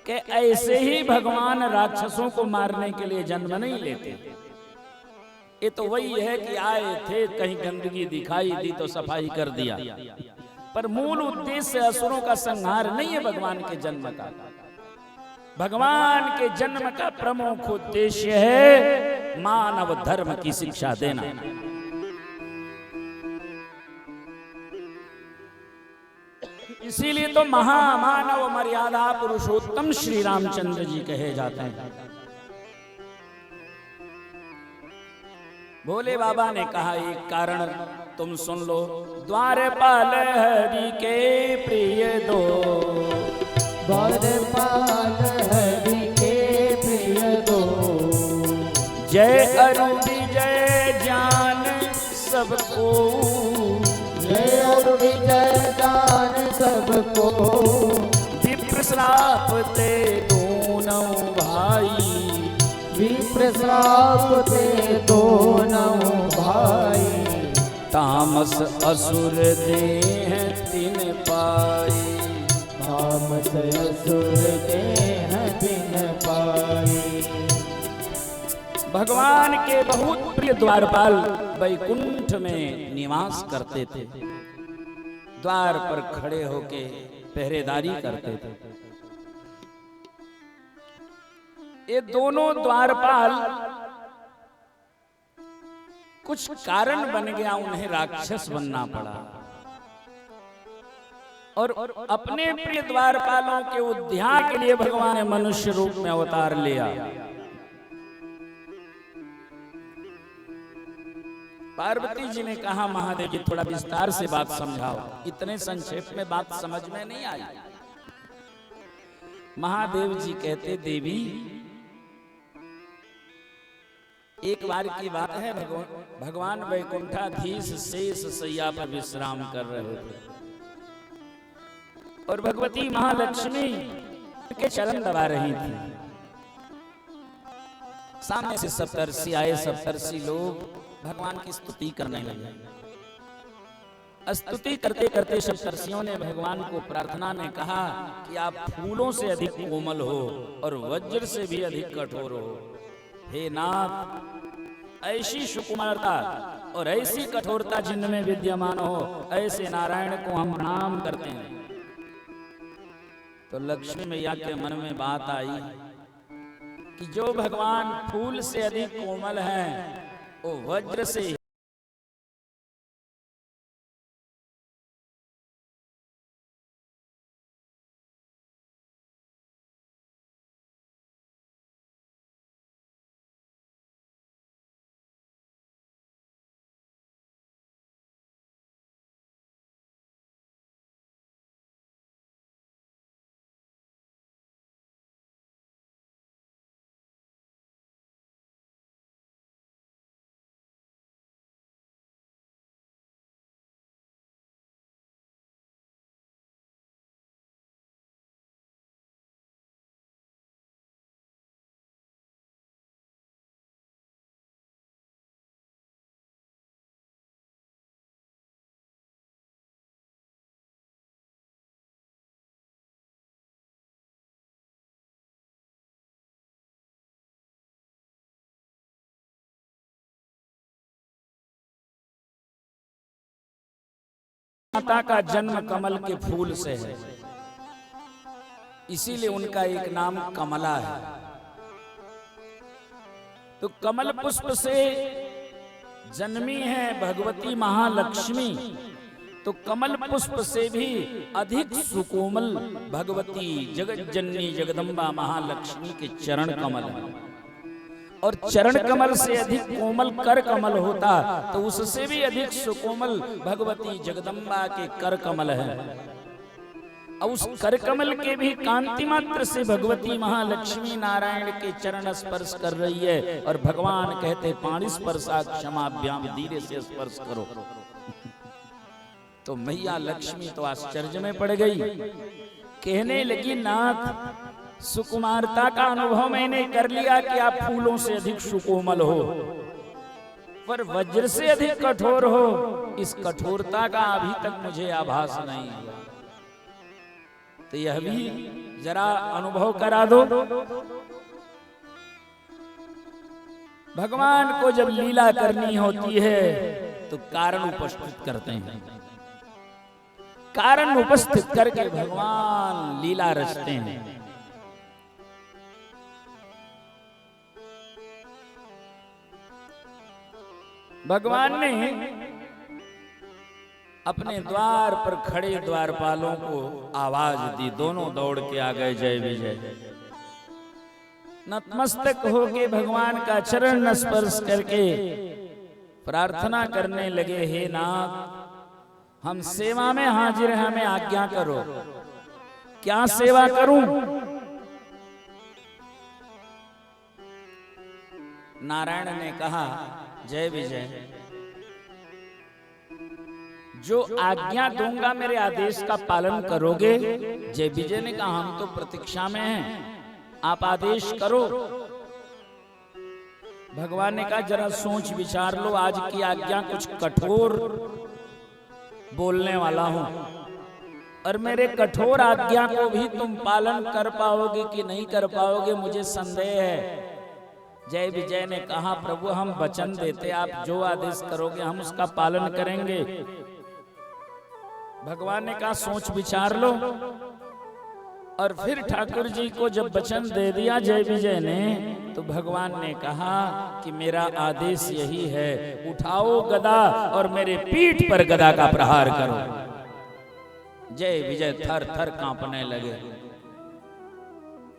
कि ऐसे ही भगवान राक्षसों को मारने के लिए जन्म नहीं लेते। ये तो वही है कि आए थे, कहीं गंदगी दिखाई दी तो सफाई कर दिया, पर मूल उद्देश्य असुरों का संहार नहीं है भगवान के जन्म का। भगवान के जन्म का प्रमुख उद्देश्य है मानव धर्म की शिक्षा देना। इसीलिए तो महामानव मर्यादा पुरुषोत्तम श्री रामचंद्र जी कहे जाते हैं। भोले बाबा ने कहा एक कारण तुम सुन लो। द्वारपाल हरि के प्रिय दो, द्वारपाल हरि के प्रिय दो, जय अरु विजय ज्ञान सबको, जय और विजय दान सबको, विप्र श्राप ते दोनों भाई, विप्र श्राप ते दोनों भाई, तामस असुर देह तिन पाई, तामस असुर देह तिन पाई। भगवान के बहुत प्रिय द्वारपाल वैकुंठ में निवास करते थे, द्वार पर खड़े होके पहरेदारी करते थे। ये दोनों द्वारपाल कुछ कारण बन गया, उन्हें राक्षस बनना पड़ा और अपने प्रिय द्वारपालों के उद्धार के लिए भगवान ने मनुष्य रूप में अवतार लिया। पार्वती जी ने कहा, महादेव जी थोड़ा विस्तार से बात समझाओ, इतने संक्षेप में बात समझ में नहीं आई। महादेव जी कहते, देवी एक बार की बात है, भगवान वैकुंठाधीश शेष शैया पर विश्राम कर रहे थे और भगवती महालक्ष्मी के चरण दबा रही थी। सामने से सप्तर्षि आए, सप्तर्षि लोग भगवान की स्तुति करने लगे। स्तुति करते करते सप्तर्षियों ने भगवान को प्रार्थना में कहा कि आप फूलों से अधिक कोमल हो और वज्र से भी अधिक कठोर हो। हे नाथ, ऐसी सुकुमारता और ऐसी कठोरता जिनमें विद्यमान हो, ऐसे नारायण को हम प्रणाम करते हैं। तो लक्ष्मी मैया के मन में बात आई कि जो भगवान फूल से अधिक कोमल हैं, वो वज्र से माता का जन्म कमल के फूल से है, इसीलिए उनका एक नाम कमला है। तो कमल पुष्प से जन्मी है भगवती महालक्ष्मी, तो कमल पुष्प से भी अधिक सुकोमल भगवती जगत जननी जगदम्बा महालक्ष्मी के चरण कमल है। और चरण कमल से अधिक कोमल कर कमल होता तो उससे भी अधिक सुकोमल भगवती जगदम्बा के कर कमल है। और उस कर कमल के भी कांति मात्र से भगवती महालक्ष्मी नारायण के चरण स्पर्श कर रही है और भगवान कहते, पाणी स्पर्शा क्षमाभ्याम, धीरे से स्पर्श करो। तो मैया लक्ष्मी तो आश्चर्य में पड़ गई, कहने लगी, नाथ सुकुमारता का अनुभव मैंने कर लिया कि आप फूलों से अधिक सुकोमल हो, पर वज्र से अधिक कठोर हो, इस कठोरता का अभी तक मुझे आभास नहीं हुआ। तो यह भी जरा अनुभव करा दो। भगवान को जब लीला करनी होती है तो कारण उपस्थित करते हैं, कारण उपस्थित करके भगवान लीला रचते हैं। भगवान ने अपने द्वार पर खड़े द्वारपालों को आवाज दी, दोनों दौड़ के आ गए, जय विजय। नतमस्तक होके भगवान का चरण स्पर्श करके प्रार्थना करने लगे, हे नाथ हम सेवा में हाजिर हैं, हमें आज्ञा करो, क्या सेवा करूं? नारायण ने कहा, जय विजय, जो आज्ञा दूंगा मेरे आदेश का पालन करोगे? जय विजय ने कहा, हम तो प्रतीक्षा में हैं, आप आदेश करो। भगवान ने कहा जरा सोच विचार लो, आज की आज्ञा कुछ कठोर बोलने वाला हूं, और मेरे कठोर आज्ञा को भी तुम पालन कर पाओगे कि नहीं कर पाओगे, मुझे संदेह है। जय विजय ने कहा प्रभु हम वचन देते, आप जो आदेश करोगे हम उसका पालन करेंगे। भगवान ने कहा सोच विचार लो, और फिर ठाकुर जी को जब वचन दे दिया जय विजय ने, तो भगवान ने कहा कि मेरा आदेश यही है, उठाओ गदा और मेरे पीठ पर गदा का प्रहार करो। जय विजय थर थर कांपने लगे,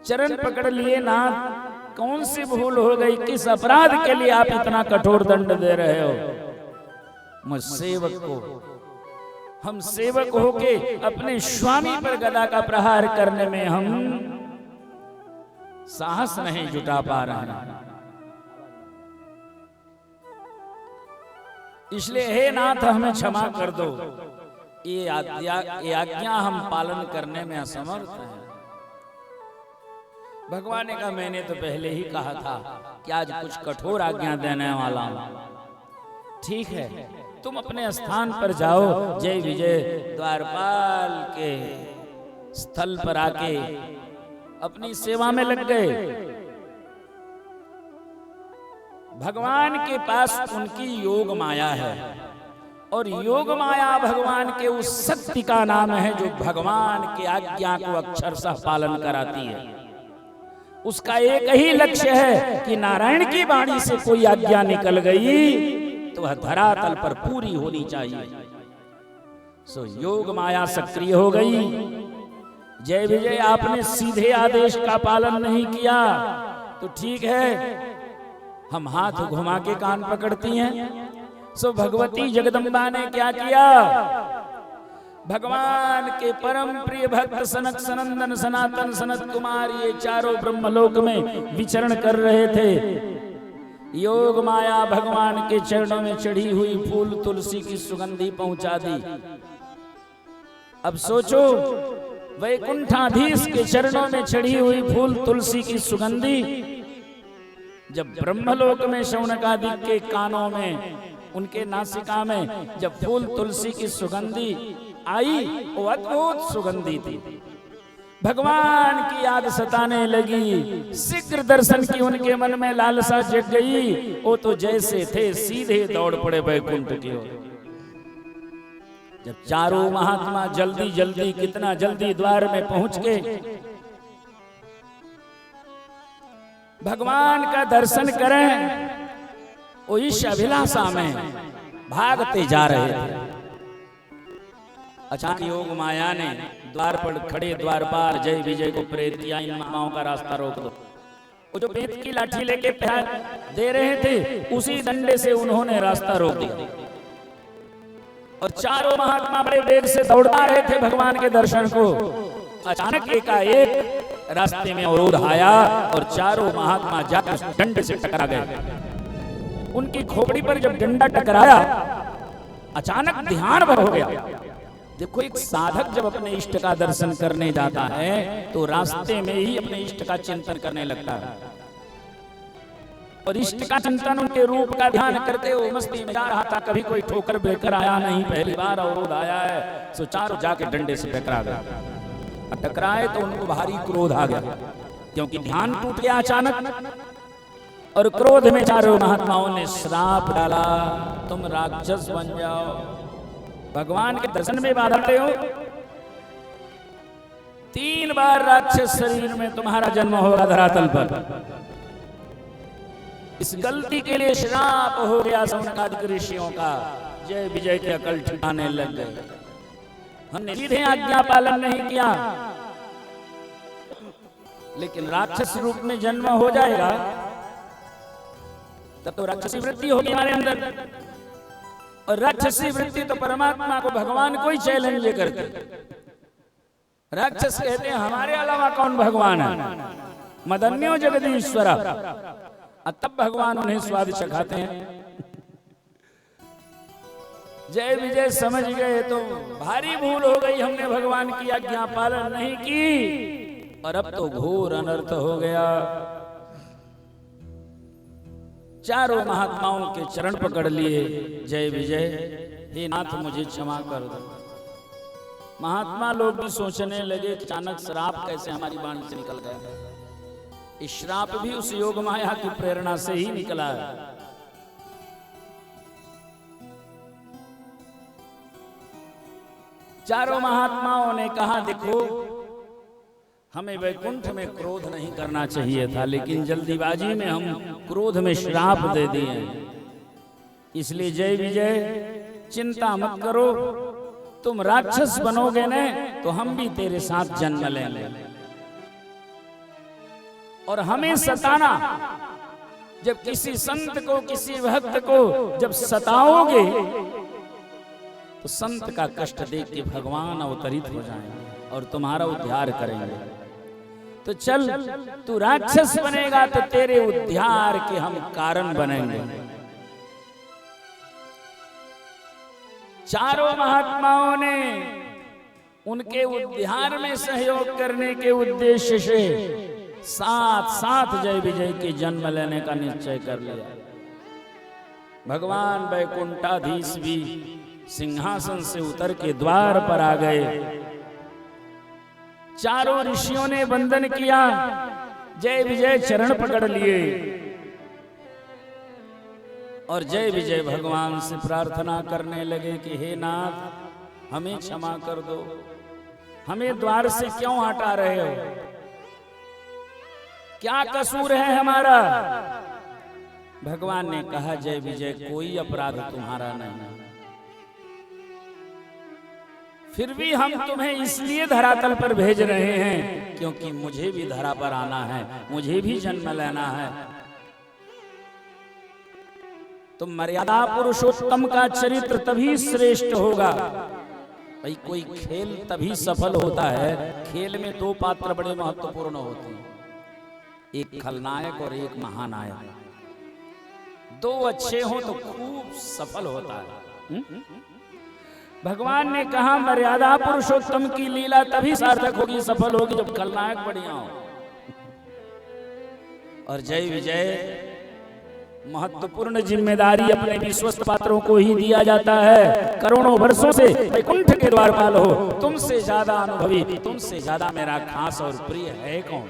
चरण पकड़ लिए, नाथ कौन सी भूल हो गई, किस अपराध के लिए आप इतना कठोर दंड दे रहे हो मुझ सेवक को। हम सेवक होके अपने स्वामी पर गदा का प्रहार करने में हम साहस नहीं जुटा पा रहे हैं। इसलिए हे नाथ हमें क्षमा कर दो, ये आज्ञा हम पालन करने में असमर्थ हैं। भगवान ने कहा मैंने तो पहले ही कहा था कि आज कुछ कठोर आज्ञा देने वाला हूं। ठीक है, तुम अपने स्थान पर जाओ। जय विजय द्वारपाल के स्थल पर आके अपनी सेवा में लग गए। भगवान के पास उनकी योग माया है, और योग माया भगवान के उस शक्ति का नाम है जो भगवान की आज्ञा को अक्षरशः पालन कराती है। उसका एक ही लक्ष्य है कि नारायण की वाणी से कोई आज्ञा निकल गई तो वह धरातल पर पूरी होनी चाहिए। सो योग माया सक्रिय हो गई। जय विजय आपने सीधे आदेश का पालन नहीं किया तो ठीक है, हम हाथ घुमा के कान पकड़ती हैं। सो भगवती जगदम्बा ने क्या किया, भगवान के परम प्रिय भक्त सनक सनंदन सनातन सनत कुमार ये चारों ब्रह्मलोक में विचरण कर रहे थे। योग माया भगवान के चरणों में चढ़ी हुई फूल तुलसी की सुगंधी पहुंचा दी। अब सोचो, वैकुंठाधीश के चरणों में चढ़ी हुई फूल तुलसी की सुगंधी जब ब्रह्मलोक में शौनकादिक के कानों में, उनके नासिका में जब फूल तुलसी की सुगंधी आई, वो अद्भुत सुगंधी थी। भगवान की याद सताने लगी, शीघ्र दर्शन की उनके मन में लालसा जग गई। वो तो जैसे थे सीधे दौड़ पड़े वैकुंठ की ओर। जब चारों महात्मा जल्दी जल्दी, कितना जल्दी द्वार में पहुंच गए, भगवान का दर्शन करें, वो इस अभिलाषा में भागते जा रहे थे। अचानक योग माया ने द्वार पर खड़े द्वारपाल जय विजय को प्रेरित किया, इन महात्माओं का रास्ता रोक दो। वो जो पेट की लाठी लेके दे रहे थे, उसी डंडे से उन्होंने रास्ता रोक दिया। और चारों महात्मा बड़े वेग से दौड़ा रहे थे भगवान के दर्शन को। अचानक एकाएक रास्ते में अवरोध आया और चारों महात्मा जाकर डंडे से टकरा गए। उनकी खोपड़ी पर जब डंडा टकराया, अचानक ध्यान भंग हो गया। देखो, एक साधक जब अपने इष्ट का दर्शन करने जाता है तो रास्ते में ही अपने इष्ट का चिंतन करने लगता है, और इष्ट का चिंतन उनके रूप का ध्यान करते हुए मस्ती में जा रहा था। कभी कोई ठोकर बेकर आया नहीं, पहली बार अवरोध आया है। सो चारों जाके डंडे से टकरा गए। टकराए तो उनको भारी क्रोध आ गया, क्योंकि ध्यान टूट गया अचानक। और क्रोध में चारों महात्माओं ने श्राप डाला, तुम राक्षस बन जाओ। भगवान के दर्शन में बाधा दे हो, 3 बार राक्षस शरीर में तुम्हारा जन्म होगा धरातल पर। इस गलती के लिए श्राप हो गया शौनकादिक ऋषियों का। जय विजय के अकल ठिकाने लग गए। हमने सीधे आज्ञा पालन नहीं किया, लेकिन राक्षस रूप में जन्म हो जाएगा तब तो राक्षसी वृत्ति होगी हमारे अंदर, और राक्षसी वृत्ति तो परमात्मा को, भगवान को ही चैलेंज करते। राक्षस कहते हैं हमारे अलावा कौन भगवान है, मदन्यो जगदीश्वर। तब भगवान उन्हें स्वाद चखाते हैं। जय विजय समझ गए तो भारी भूल हो गई, हमने भगवान की आज्ञा पालन नहीं की, और अब तो घोर अनर्थ हो गया। चारों महात्माओं के चरण पकड़ लिए। जय विजय, हे नाथ मुझे क्षमा कर दो। महात्मा लोग भी सोचने लगे अचानक श्राप कैसे हमारी वाणी से निकल गया। इस श्राप भी उस योग माया की प्रेरणा से ही निकला है। चारों महात्माओं ने कहा देखो हमें वैकुंठ में क्रोध नहीं करना चाहिए था, लेकिन जल्दीबाजी में हम क्रोध में श्राप दे दिए। इसलिए जय विजय चिंता मत करो, तुम राक्षस बनोगे न तो हम भी तेरे साथ जन्म लेंगे और हमें सताना। जब किसी संत को किसी भक्त को जब सताओगे तो संत का कष्ट देख के भगवान अवतरित हो जाएंगे और तुम्हारा उद्धार करेंगे। तो चल तू राक्षस बनेगा तो तेरे उद्धार के हम कारण बनेंगे। चारों महात्माओं ने उनके उद्धार में सहयोग करने के उद्देश्य से साथ साथ जय विजय के जन्म लेने का निश्चय कर लिया। भगवान वैकुंठाधीश भी सिंहासन से उतर के द्वार पर आ गए। चारों ऋषियों ने वंदन किया, जय विजय चरण पकड़ लिए और जय विजय भगवान से प्रार्थना करने लगे कि हे नाथ हमें क्षमा कर दो, हमें द्वार से क्यों हटा रहे हो, क्या कसूर है हमारा। भगवान ने कहा जय विजय कोई अपराध तुम्हारा नहीं, फिर भी हम तुम्हें इसलिए धरातल पर भेज रहे हैं क्योंकि मुझे भी धरा पर आना है, मुझे भी जन्म लेना है। तो मर्यादा पुरुषोत्तम का चरित्र तभी श्रेष्ठ होगा। भाई कोई खेल तभी सफल होता है, खेल में दो पात्र बड़े महत्वपूर्ण होते हैं, एक खलनायक और एक महानायक। दो अच्छे हो तो खूब सफल होता है। भगवान ने कहा मर्यादा पुरुषोत्तम की लीला तभी सार्थक होगी, सफल होगी जब खलनायक बढ़िया हो। और जय विजय महत्वपूर्ण जिम्मेदारी अपने विश्वस्त पात्रों को ही दिया जाता है। करोड़ों वर्षों से वैकुंठ के द्वारपाल हो, तुमसे ज्यादा अनुभवी, तुमसे ज्यादा मेरा खास और प्रिय है कौन।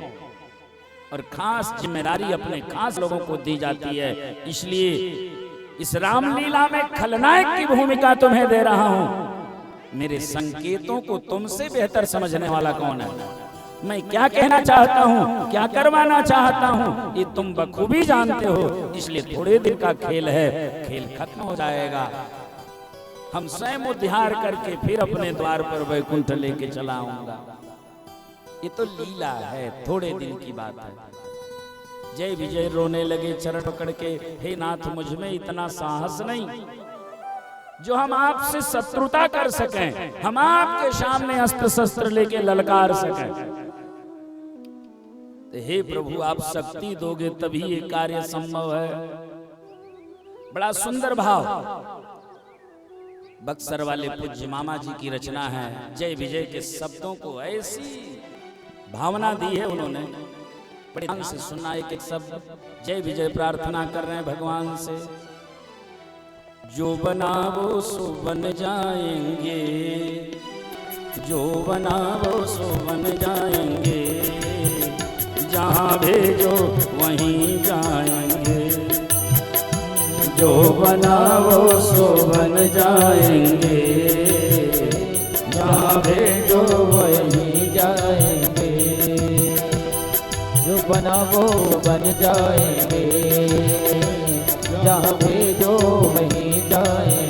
और खास जिम्मेदारी अपने खास लोगों को दी जाती है। इसलिए इस रामलीला में खलनायक की भूमिका तुम्हें दे रहा हूं। मेरे संकेतों को तुमसे बेहतर समझने वाला कौन है, मैं क्या कहना चाहता हूं, क्या करवाना चाहता हूं, ये तुम बखूबी जानते हो। इसलिए थोड़े दिन का खेल है, खेल खत्म हो जाएगा, हम स्वयं उद्धार करके फिर अपने द्वार पर वैकुंठ लेके चला आऊंगा। ये तो लीला है, थोड़े दिन की बात है। जय विजय रोने लगे चरण पकड़ के, हे नाथ मुझ में इतना साहस नहीं जो हम आपसे शत्रुता कर सकें, हम आपके सामने अस्त्र शस्त्र लेके ललकार सकें। तो हे प्रभु आप शक्ति दोगे तभी ये कार्य संभव है। बड़ा सुंदर भाव बक्सर वाले पूज्य मामा जी की रचना है। जय विजय के शब्दों को ऐसी भावना दी है उन्होंने, बड़े ध्यान से सुनना एक एक शब्द। जय विजय प्रार्थना कर रहे हैं भगवान से, जो बनावो सो बन जाएंगे, जो बनावो सो बन जाएंगे, जहाँ भेजो वहीं जाएंगे, जो बनावो सो बन जाएंगे, जहाँ भेजो वहीं जाएंगे, जो बनावो बन जाएंगे, जहाँ भेजो वहीं जाएंगे।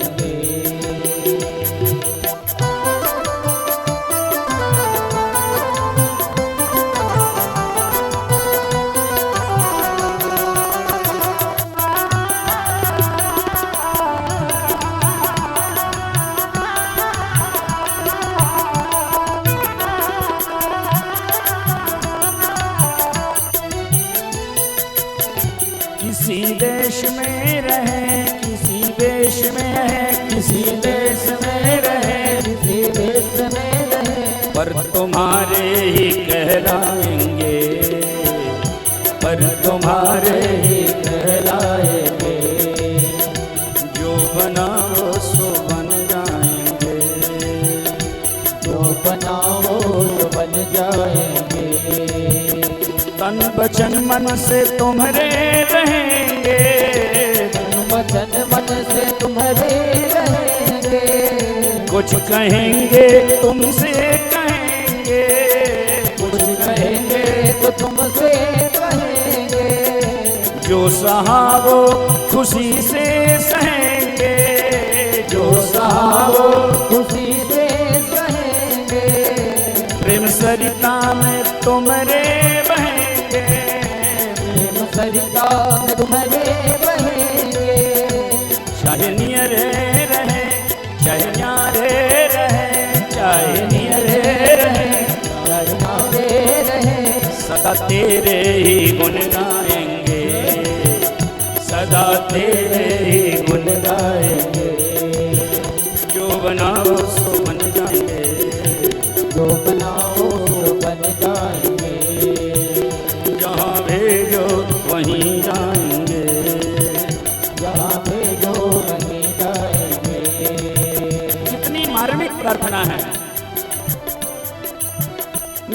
किसी देश में रहे, किसी देश में रहे, किसी देश में रहे, किसी देश में रहे, पर तुम्हारे ही कहलाएंगे, पर तुम्हारे ही कहलाएंगे, वचन मन से तुम्हारे रहेंगे, तन वचन मन से तुम्हारे रहेंगे। कुछ कहेंगे तुमसे कहेंगे, कुछ कहेंगे तो तुमसे कहेंगे। जो सहा वो खुशी से सहेंगे, जो सहा वो खुशी से सहेंगे। प्रेम सरिता में तुम्हारे बहेंगे, प्रेम सरिता में तुम्हारे बहेंगे। चाहे नियरे रहे चाहे न्यारे रहे, चाहे नियरे रहे चाहे न्यारे रहे, सदा तेरे ही गुण गाएंगे, सदा तेरे ही गुण गाएंगे। जो बनाओ सो बन जाएंगे, जो बनाओ तो बन जाएंगे। जहाँ भेजो वहीं जाएंगे, जहाँ भेजो वहीं जाएंगे। कितनी मार्मिक प्रार्थना है।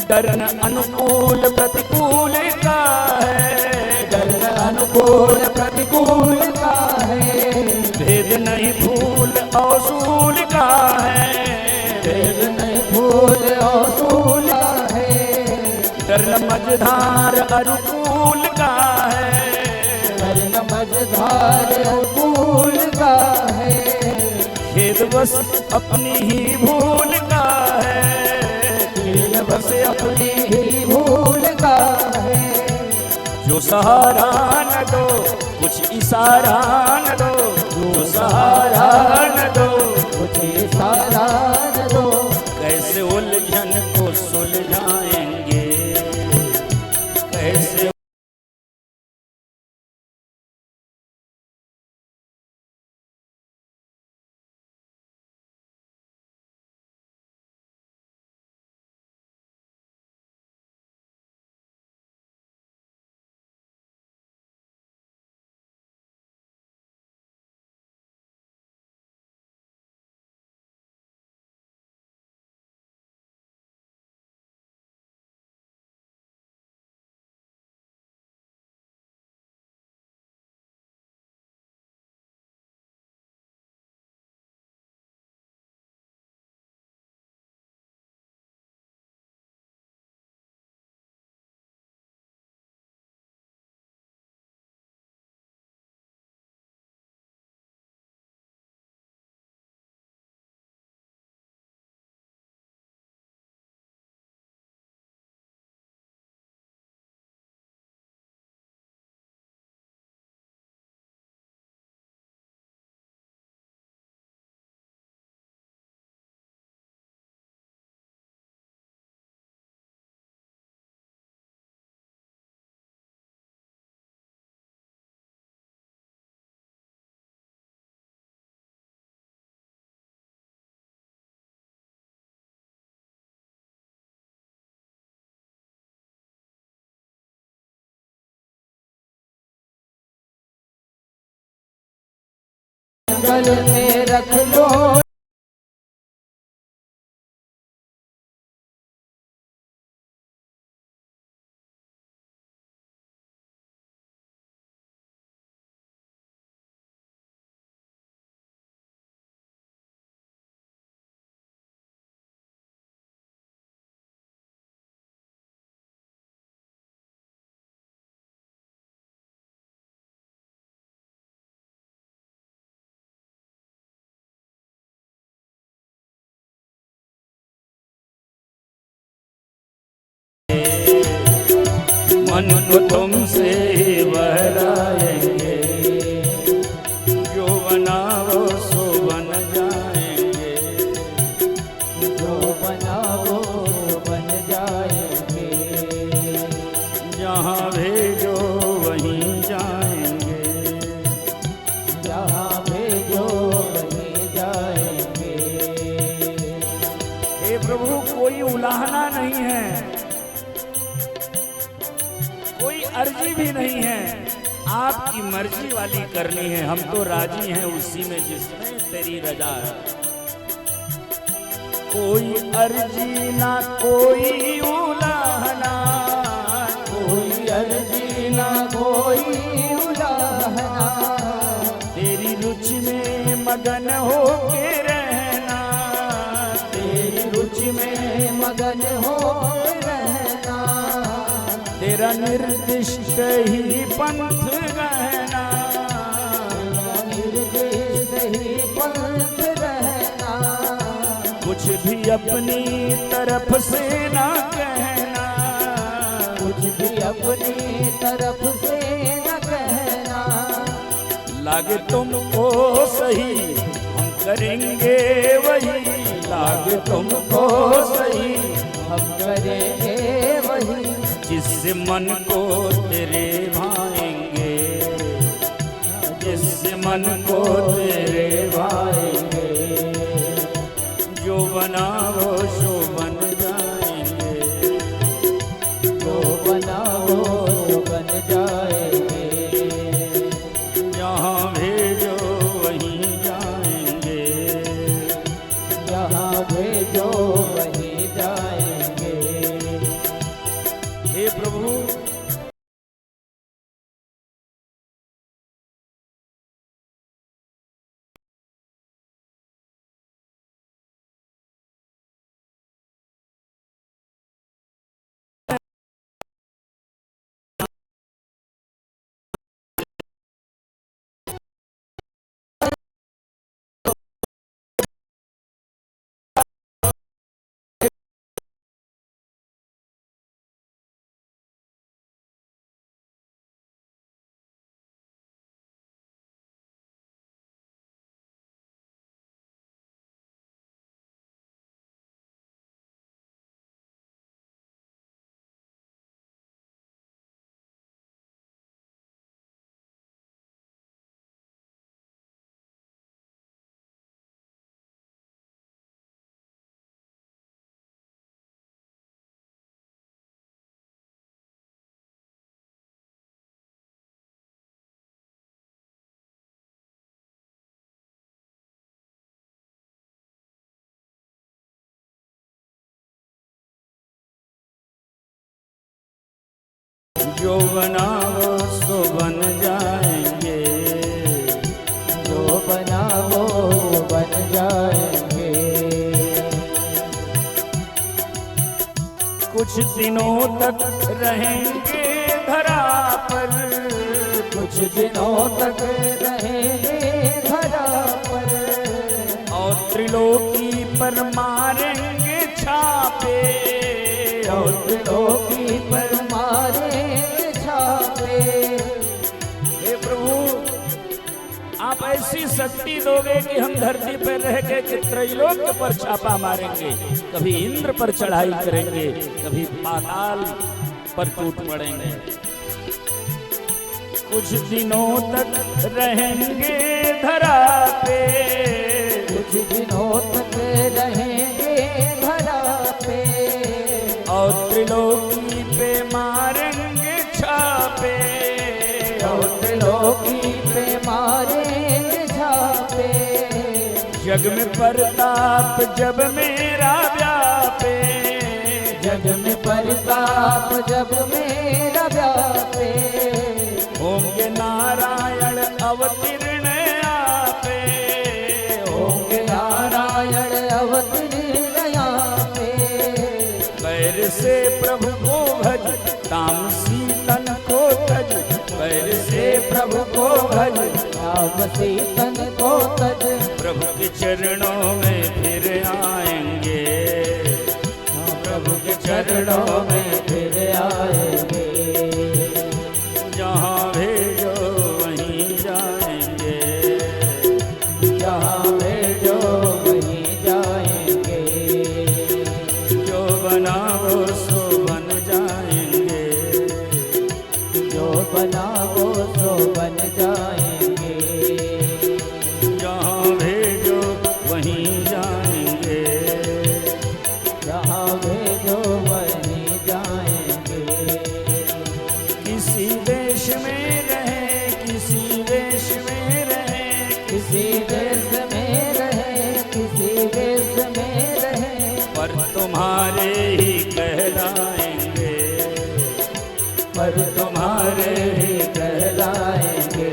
डर न अनुकूल प्रतिकूल का है, डर न अनुकूल प्रतिकूल का है। भेद नहीं फूल और सूल का है, भेद नहीं फूल और फूल का है। डर न मझधार अनुकूल का है, डर न मझधार फूल का है। खेद बस अपनी ही भूल का है, खेद बस अपनी ही भूल का है। जो सहारा न दो कुछ इशारा न दो, जो सहारा न दो कुछ इशारा न दो। कैसे उलझन को सुलझाएंगे, कैसे गल में रख लो मन को तुमसे बहलाएंगे, जो बनाओ सो बन जाएंगे, जो बनाओ तो बन जाएंगे। जहाँ भेजो वहीं जाएंगे, जहाँ भेजो वहीं जाएंगे। हे प्रभु कोई उलाहना नहीं है, कोई अर्जी भी नहीं है, आपकी मर्जी वाली करनी है। हम तो राजी हैं उसी में जिसमें तेरी रजा है। कोई अर्जी ना कोई उलाहना, कोई अर्जी ना कोई उलाहना, तेरी रुचि में मगन हो के रहना, तेरी रुचि में मगन हो रहना, तेरा निर्दिष्ट ही पंथ रहना, निर्देश ही पंथ रहना, कुछ भी अपनी तरफ से ना कहना, कुछ भी अपनी तरफ से न कहना, लागे तुमको सही हम करेंगे वही, लागे तुमको सही हम करेंगे वही, जिससे मन को तेरे भाएंगे, जिससे मन को तेरे भाएंगे, जो बनाओ सो बन जाएंगे, जो बनाओ तो बन जाएंगे, जहाँ भेजो वहीं जाएंगे, जहाँ भेजो वहीं जाएंगे। हे प्रभु जो बनाओ सो बन जाएंगे, जो बनाओ बन जाएंगे, कुछ दिनों तक रहेंगे धरा पर, कुछ दिनों तक रहेंगे धरा पर, और त्रिलोकी पर मारेंगे छापे, और त्रिलोकी पर मारेंगे छापे। हे प्रभु आप ऐसी शक्ति दोगे कि हम धरती पर रह के त्रैलोक पर छापा मारेंगे, कभी इंद्र पर चढ़ाई करेंगे, कभी पाताल पर टूट पड़ेंगे। कुछ दिनों तक रहेंगे धरा पे, कुछ दिनों तक रहेंगे धरा पे, और त्रिलोकी पे मारेंगे छापे, और त्रिलोकी पे मारेंगे छापे। जग में परताप जब मेरा व्यापे, जग में परताप जब मेरा व्यापे, होंगे नारायण अवतीर्ण आपे, होंगे नारायण अवतीर्ण आपे। पैर से प्रभु को भज तामसी तन को तज, पैर से प्रभु को भज तामसी तन को तज, प्रभु के चरणों में फिर आएंगे, प्रभु के चरणों में फिर आएंगे। जहाँ भेजो वहीं जाएंगे, जहाँ भेजो वहीं जाएंगे, जो बनाओ सो बन जाएंगे, जो बनाओ सो बन जाएंगे। जहाँ भेजो वहीं जाएंगे, जहाँ भेजो वहीं जाएंगे। किसी देश में रहे, किसी देश में रहे, किसी देश में रहे, किसी देश में रहे, पर तुम्हारे ही कहलाएंगे, पर तुम हमारे ही कहलाएंगे,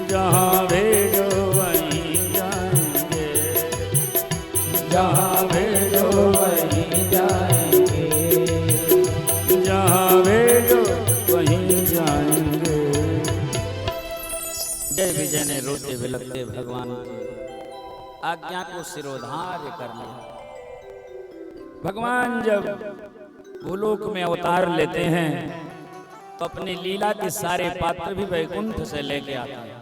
जहाँ भेजो वहीं जाएंगे, जहाँ भेजो वहीं जाएंगे, जहाँ भेजो वहीं जाएंगे। जय विजय ने रोते बिलखते भगवान की आज्ञा को सिरोधार्य कर लिया। भगवान जब भूलोक में अवतार लेते हैं तो अपनी लीला के सारे पात्र भी वैकुंठ से लेके आते हैं।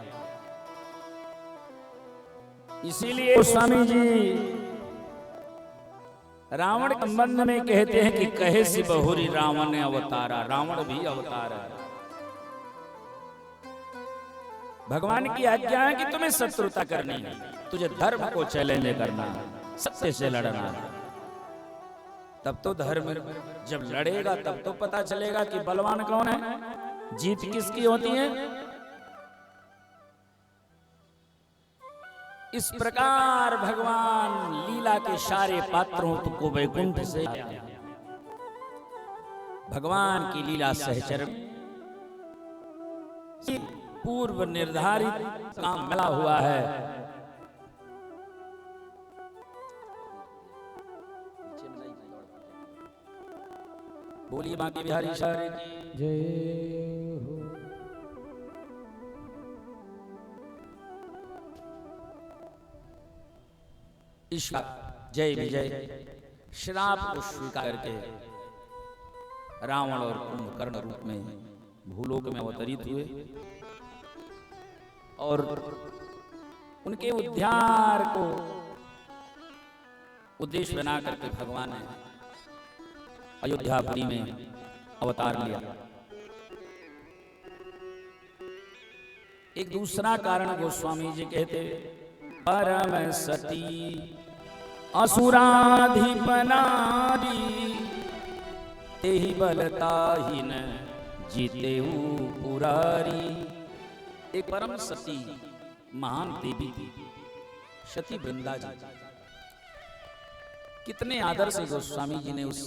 इसीलिए स्वामी जी रावण के संबंध में कहते हैं कि कहे सि बहुरी रावण ने अवतारा, रावण भी अवतार है। भगवान की आज्ञा है कि तुम्हें शत्रुता करनी है, तुझे धर्म को चैलेंज करना है, सत्य से लड़ना है। तब तो धर्म जब लड़ेगा तब तो पता चलेगा कि बलवान कौन है, जीत किसकी होती है। इस प्रकार भगवान लीला के सारे पात्रों को वैकुंठ से भगवान की लीला सहचर पूर्व निर्धारित काम मिला हुआ है। बोलिए बांके बिहारी सारे जय हो। ईश्वर जय विजय श्राप को स्वीकार करके रावण और कुंभकर्ण रूप में भूलोक में अवतरित हुए और उनके उद्धार को उद्देश्य बना करके भगवान ने अयोध्यापुरी में अवतार लिया। एक दूसरा कारण गोस्वामी जी कहते, परम सती असुराधिप नारी तेहि बलताहि न जीतेहु पुरारी। एक परम सती महान देवी थी सती वृंदा जी। कितने आदर से गोस्वामी जी ने उस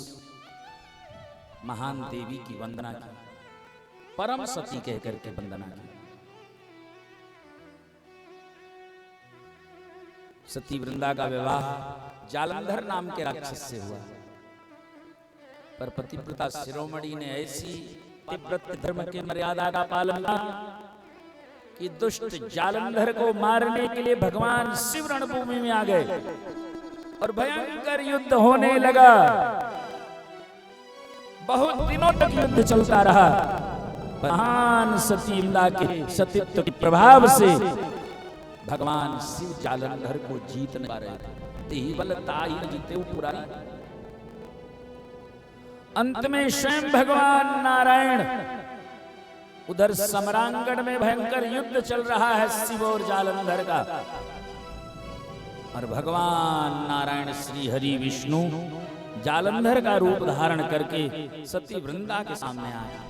महान देवी की वंदना की, परम सती कह करके वंदना की। सती वृंदा का विवाह जालंधर नाम के राक्षस से हुआ, पर पतिव्रता शिरोमणि ने ऐसी पतिव्रत धर्म के मर्यादा का पालन किया कि दुष्ट जालंधर को मारने के लिए भगवान शिव रणभूमि में आ गए और भयंकर युद्ध होने लगा। बहुत दिनों तक युद्ध चलता रहा। महान सती वृंदा के सतीत्व के प्रभाव से भगवान शिव जालंधर को जीत नहीं पा रहे थे। तेहि बलताहि न जीतेहु पुरारी। अंत में स्वयं भगवान नारायण उधर समरांगण में भयंकर युद्ध चल रहा है शिव और जालंधर का, और भगवान नारायण श्री हरि विष्णु जालंधर का रूप धारण करके सती वृंदा के सामने आया।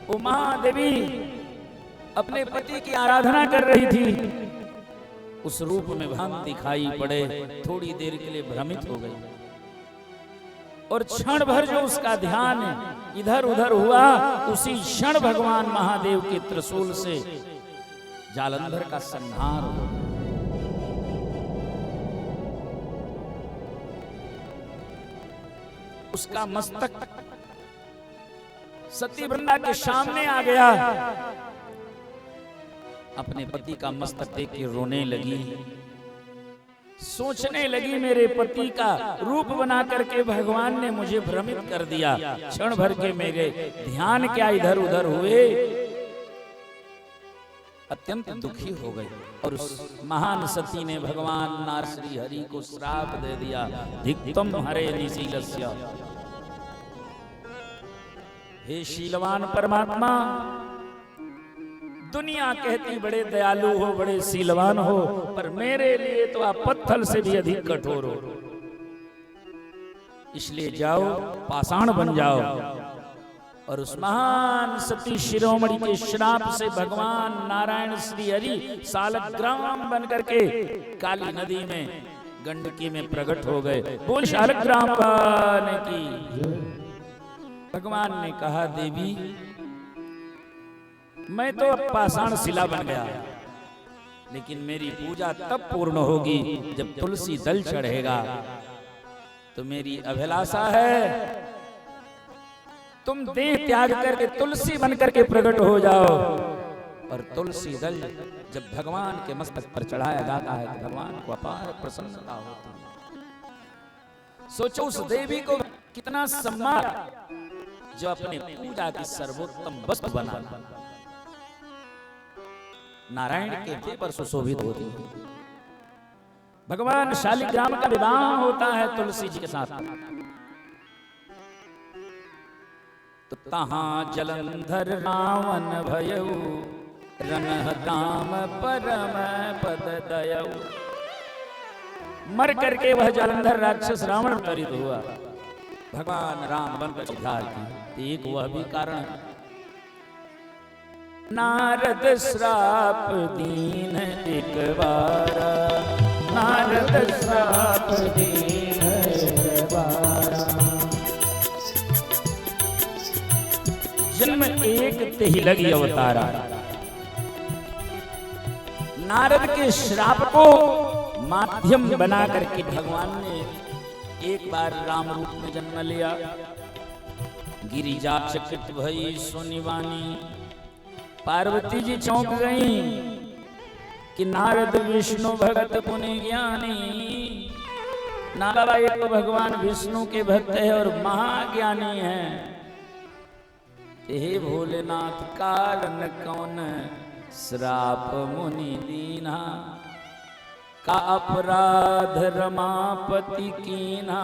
वो महादेवी अपने पति की आराधना कर रही थी, उस रूप में भगवान दिखाई पड़े, थोड़ी देर के लिए भ्रमित हो गई और क्षण भर जो उसका ध्यान इधर उधर हुआ, उसी क्षण भगवान महादेव के त्रिशूल से जालंधर का संहार हो गया। उसका मस्तक सती वृंदा के सामने आ गया। अपने पति का मस्तक देख के रोने लगी, सोचने लगी मेरे पति का रूप बना करके भगवान ने मुझे भ्रमित कर दिया। क्षण भर के मेरे ध्यान क्या इधर उधर हुए, अत्यंत दुखी हो गई और उस महान सती ने भगवान नार श्री हरि को श्राप दे दिया, धिक्तम हरे निशीलस्य। हे शीलवान परमात्मा, दुनिया कहती बड़े दयालु हो, बड़े शीलवान हो, पर मेरे लिए तो आप पत्थर से भी अधिक कठोर हो। इसलिए जाओ, पाषाण बन जाओ। और उस महान सती शिरोमणि के श्राप से भगवान नारायण श्री हरि शालग्राम बन करके काली नदी में गंडकी में प्रकट हो गए। बोल शालग्राम की। भगवान ने कहा देवी मैं तो अब पाषाण शिला बन गया, लेकिन मेरी पूजा तब पूर्ण होगी जब तुलसी दल चढ़ेगा। तो मेरी अभिलाषा है तुम देह त्याग करके तुलसी बन करके प्रकट हो जाओ, और तुलसी दल जब भगवान के मस्तक पर चढ़ाया जाता है तो भगवान को अपार प्रसन्नता होती है। सोचो उस देवी को कितना सम्मान, जो अपने पूजा की सर्वोत्तम वस्तु बना नारायण के देह पर सुशोभित होती है। भगवान शालिग्राम का विवाह होता है तुलसी जी के साथ। तो तहां जलंधर रावण भयऊ रणहताम परम पद दयऊ। मर करके वह जलंधर राक्षस रावण तरित हुआ, भगवान राम बनकर उद्धार की। एक वह भी कारण, नारद श्राप दीन एक बारा, नारद श्राप दीन एक बारा। जन्म एक ते ही लगी अवतारा। नारद के श्राप को माध्यम बना करके भगवान ने एक बार राम रूप में जन्म लिया। गिरिजा चकित भई सुनिवानी, पार्वती जी चौंक गई कि नारद विष्णु भगत पुनि ज्ञानी। नारायण तो भगवान विष्णु के भक्त है और महाज्ञानी है। हे भोलेनाथ कारण कौन श्राप मुनि दीना, का अपराध रमापति कीना।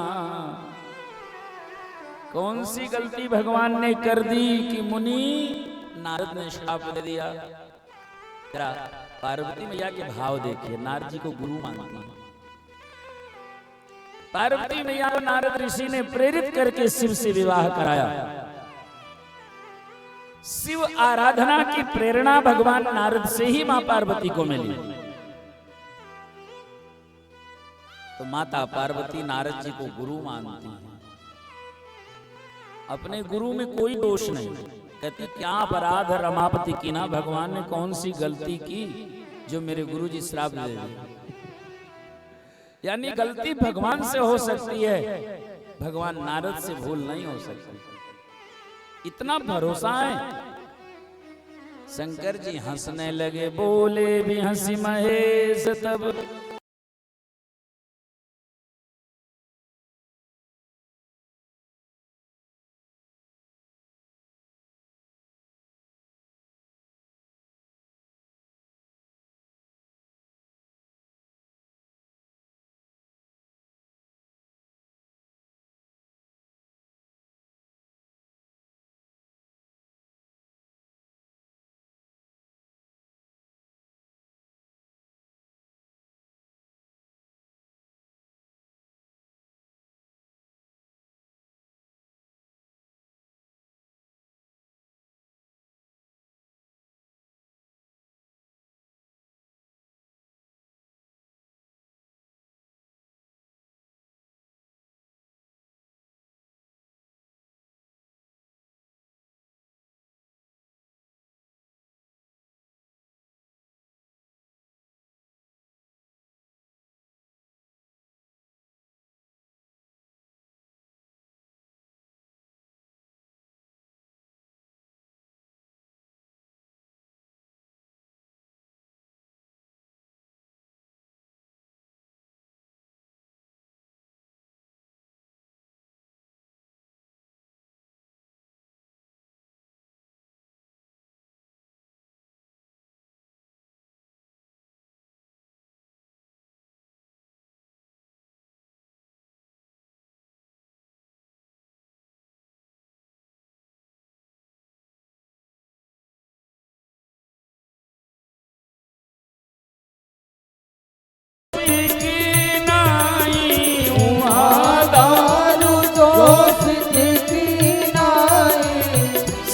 कौन सी गलती भगवान ने कर दी कि मुनि नारद ने श्राप दे दिया। तेरा पार्वती मैया के भाव देखिए, नारद जी को गुरु मानती है। पार्वती मैया को नारद ऋषि ने प्रेरित करके शिव से विवाह कराया। शिव आराधना की प्रेरणा भगवान नारद से ही मां पार्वती को मिली। तो माता पार्वती नारद जी को गुरु मानती है। अपने गुरु में कोई दोष नहीं। कहती क्या अपराध रमापति की ना, भगवान ने कौन सी गलती की जो मेरे गुरु जी श्राप दे दिए। यानी गलती भगवान से हो सकती है, भगवान नारद से भूल नहीं हो सकती। इतना भरोसा है। शंकर जी हंसने लगे, बोले भी हंसी महेश तब।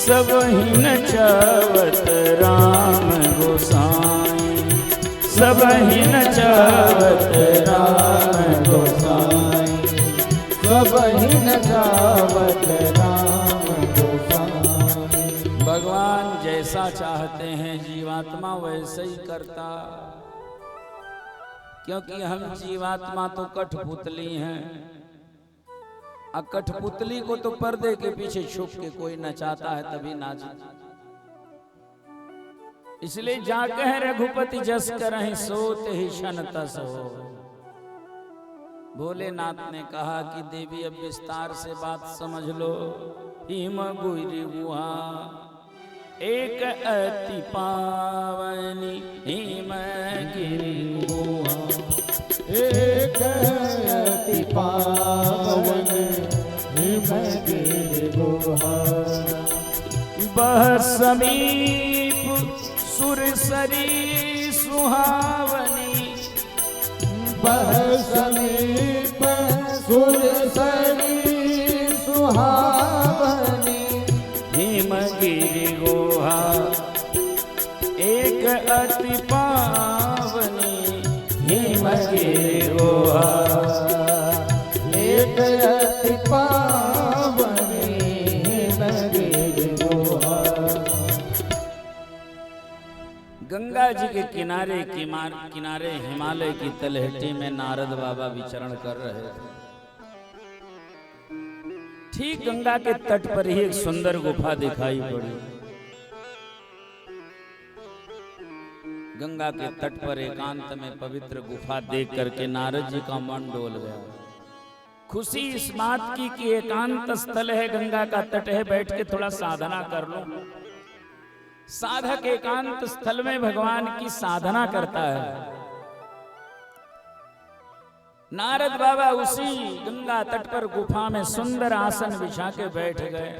सब ही नचावत राम गोसाई, सब ही नचावत राम गोसाई, सब ही नचावत राम जैसा चाहते हैं जीवात्मा वैसे ही करता, क्योंकि हम जीवात्मा तो कठपुतली हैं। कठपुतली को तो पर्दे के पीछे छुप के कोई नचाता है तभी नाच। इसलिए जाके रघुपति जस करहि सोते ही शन तस हो। भोलेनाथ ने कहा कि देवी अब विस्तार से बात समझ लो। हिम गुरी गुहा एक अति पावनी हिम गिरी गुहा, एक अति पावन हिम गिरी गुहा। बह समीप सुरसरी सुहावनी, बह समीप सुरसरी सुहावनी। हिमगिरि गुहा एक अति पावनी, हिमगिरि गुहा एक अति पावनी हिमगिरि गुहा। गंगा जी के किनारे किनारे हिमालय की तलहटी में नारद बाबा विचरण कर रहे थे। ठीक गंगा के तट पर ही एक सुंदर गुफा दिखाई पड़ी। गंगा के तट पर एकांत में पवित्र गुफा देख करके नारद जी का मन डोल गया। खुशी इस बात की कि एकांत स्थल है, गंगा का तट है, बैठ के थोड़ा साधना कर लो। साधक एकांत स्थल में भगवान की साधना करता है। नारद बाबा उसी गंगा तट पर गुफा में सुंदर आसन बिछा के बैठ गए।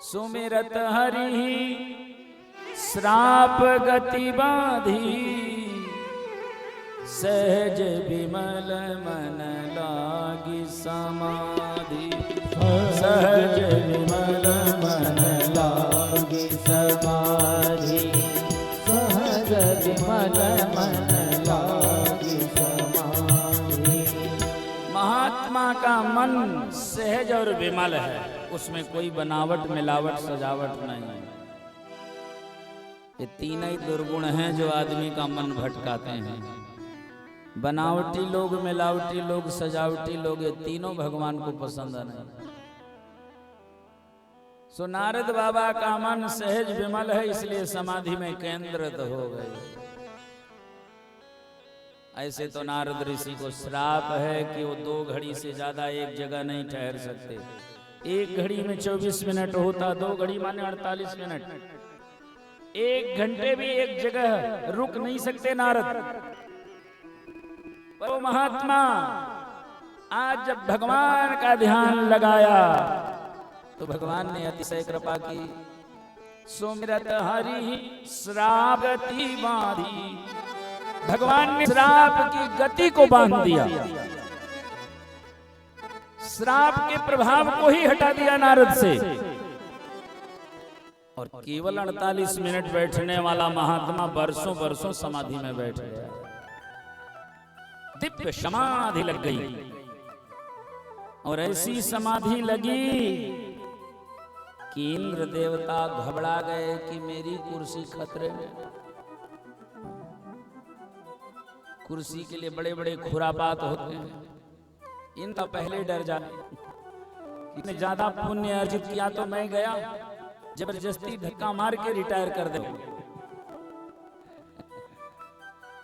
सुमिरत हरि श्राप गति बाधी, सहज विमल मन लागी समाधि। सहज विमल मन लागी समाधि, सहज विमल मन लागी समाधि। महात्मा का मन सहज और विमल है, उसमें कोई बनावट मिलावट सजावट नहीं है। ये तीन ही दुर्गुण हैं जो आदमी का मन भटकाते हैं। बनावटी लोग, मिलावटी लोग, सजावटी लोग, ये तीनों भगवान को पसंद नहीं। सो नारद बाबा का मन सहज विमल है, इसलिए समाधि में केंद्रित हो गए। ऐसे तो नारद ऋषि को श्राप है कि वो 2 घड़ी से ज्यादा एक जगह नहीं ठहर सकते। 1 घड़ी में 24 मिनट होता, 2 घड़ी माने 48 मिनट। 1 घंटे भी एक जगह रुक नहीं सकते नारद। वो महात्मा आज जब भगवान का ध्यान लगाया तो भगवान ने अतिशय कृपा की। सुमिरत हरि श्राप गति बांधी, भगवान ने श्राप की गति को बांध दिया। श्राप के प्रभाव को ही हटा दिया नारद से। और केवल 48 मिनट बैठने वाला महात्मा वर्षों वर्षों समाधि में बैठ गया। दिव्य समाधि लग गई। और ऐसी समाधि लगी कि इंद्र देवता घबरा गए कि मेरी कुर्सी खतरे में। कुर्सी के लिए बड़े बड़े खुरापात होते हैं, इनका पहले डर जाए। इतने ज्यादा पुण्य अर्जित किया तो मैं गया जबरदस्ती धक्का मार के रिटायर कर दे।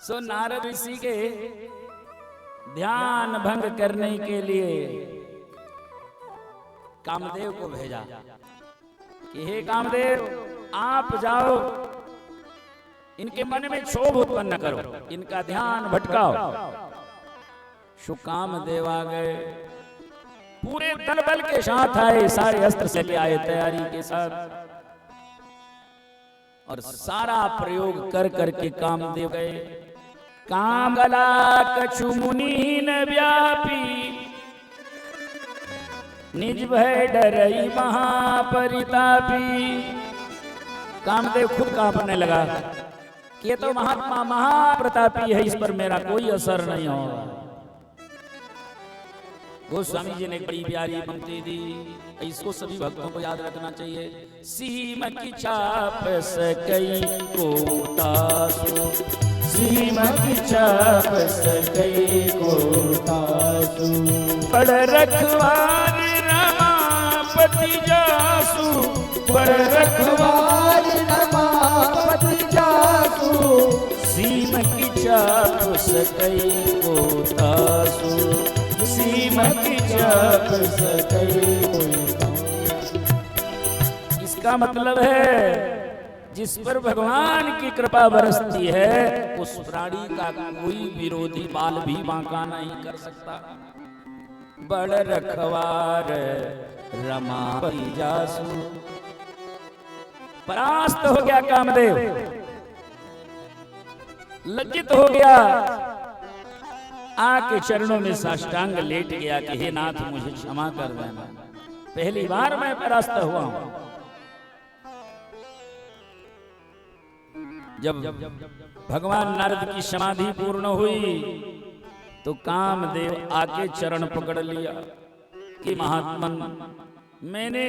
सो नारद ऋषि के ध्यान भंग करने के लिए कामदेव को भेजा कि हे कामदेव, आप जाओ, इनके मन में क्षोभ उत्पन्न करो, इनका ध्यान भटकाओ। सो कामदेव आ गए, पूरे दल बल के साथ आए, सारे अस्त्र से ले आए तैयारी के साथ। और सारा प्रयोग कर करके कामदेव गए। काम गला कछु मुनि न व्यापी, निज भय डरई महापरितापी। कामदेव खुद कांपने लगा कि ये तो महात्मा महाप्रतापी है, इस पर मेरा कोई असर नहीं होगा। गोस्वामी जी ने एक बड़ी प्यारी पंक्ति दी, इसको सभी भक्तों को याद रखना चाहिए। सीम की चाप सकई को तासु, सीम की चाप सकई को तासु, पड़ रखवार रमापति जासु, पड़ रखवार रमापति जासु, सीम की चाप सकई को तासु, सीम की चाप सकई को तासु। इसका मतलब है जिस पर भगवान की कृपा बरसती है उस प्राणी का कोई विरोधी बाल भी बांका नहीं कर सकता। बड़ रखवार रमापति जासु, परास्त हो गया कामदेव, लज्जित हो गया, आके चरणों में साष्टांग लेट गया कि हे नाथ मुझे क्षमा कर देना, पहली बार मैं परास्त हुआ हूं। जब भगवान नारद की समाधि पूर्ण हुई तो कामदेव आके चरण पकड़ लिया कि महात्मन, मैंने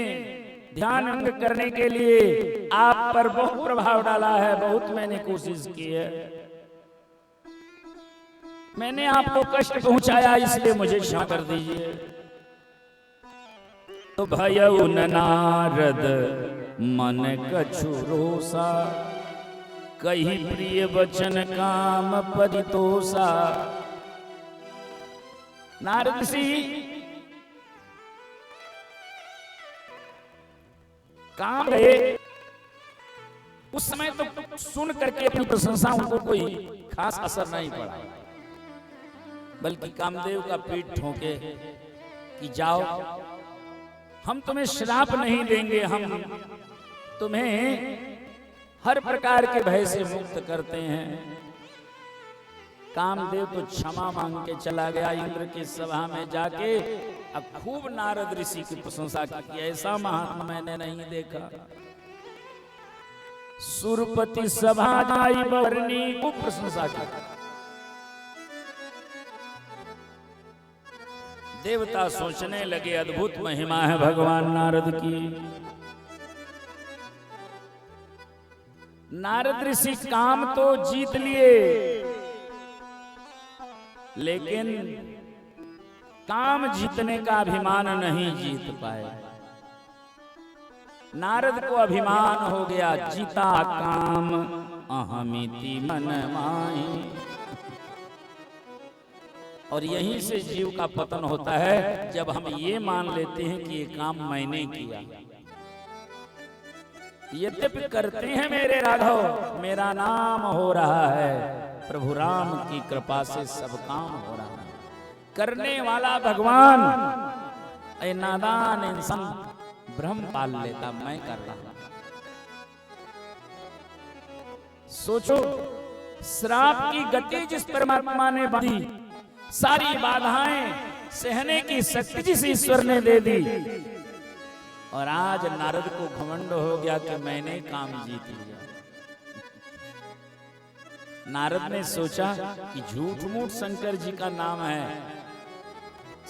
ध्यान अंग करने के लिए आप पर बहुत प्रभाव डाला है, बहुत मैंने कोशिश की है, मैंने आपको कष्ट पहुंचाया, इसलिए मुझे क्षमा कर दीजिए। तो भयउ नारद मन कछु रोसा, कही प्रिय वचन काम परितोषा। नारद ऋषि काम रहे, उस समय तो सुन करके अपनी प्रशंसा उनको कोई खास असर नहीं पड़ा, बल्कि कामदेव का पीठ ठोके कि जाओ, हम तुम्हें श्राप नहीं देंगे, हम तुम्हें हर प्रकार के भय से मुक्त करते हैं। कामदेव तो क्षमा मांग के चला गया इंद्र की सभा में जाके, अब खूब नारद ऋषि की प्रशंसा की, ऐसा महात्मा मैंने नहीं देखा। सुरपति सभा जाई बरनी को प्रशंसा की। देवता सोचने लगे अद्भुत महिमा है भगवान नारद की। नारद ऋषि काम तो जीत लिए, लेकिन काम जीतने का अभिमान नहीं जीत पाए। नारद को अभिमान हो गया, जीता काम अहमिति मन माही। और यहीं से जीव का पतन होता है, जब हम ये मान लेते हैं कि ये काम मैंने किया। यद्यपि करते हैं मेरे राघव, मेरा नाम हो रहा है, प्रभु राम की कृपा से सब काम हो रहा है। करने वाला भगवान, ऐ नादान इंसान ब्रह्म पाल लेता, मैं कर रहा हूं। सोचो, श्राप की गति जिस परमात्मा ने बांधी, सारी बाधाएं सहने की शक्ति जिस ईश्वर ने दे दी, और आज नारद को घमंड हो गया कि मैंने काम जीत लिया। नारद ने सोचा कि झूठ मूठ शंकर जी का नाम है,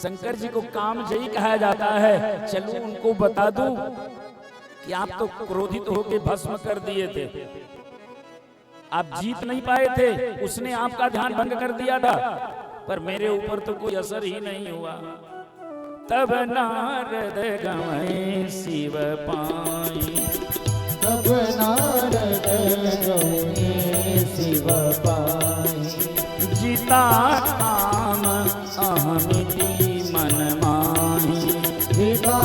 शंकर जी को कामजयी कहा जाता है, चलो उनको बता दूं कि आप तो क्रोधित होकर भस्म कर दिए थे, आप जीत नहीं पाए थे, उसने आपका ध्यान भंग कर दिया था, पर मेरे ऊपर तो कोई असर ही नहीं हुआ। तब नारद गवै शिव पाई, तब नारद गवै शिव पाई, जीता काम अहमिति मन माही, जीता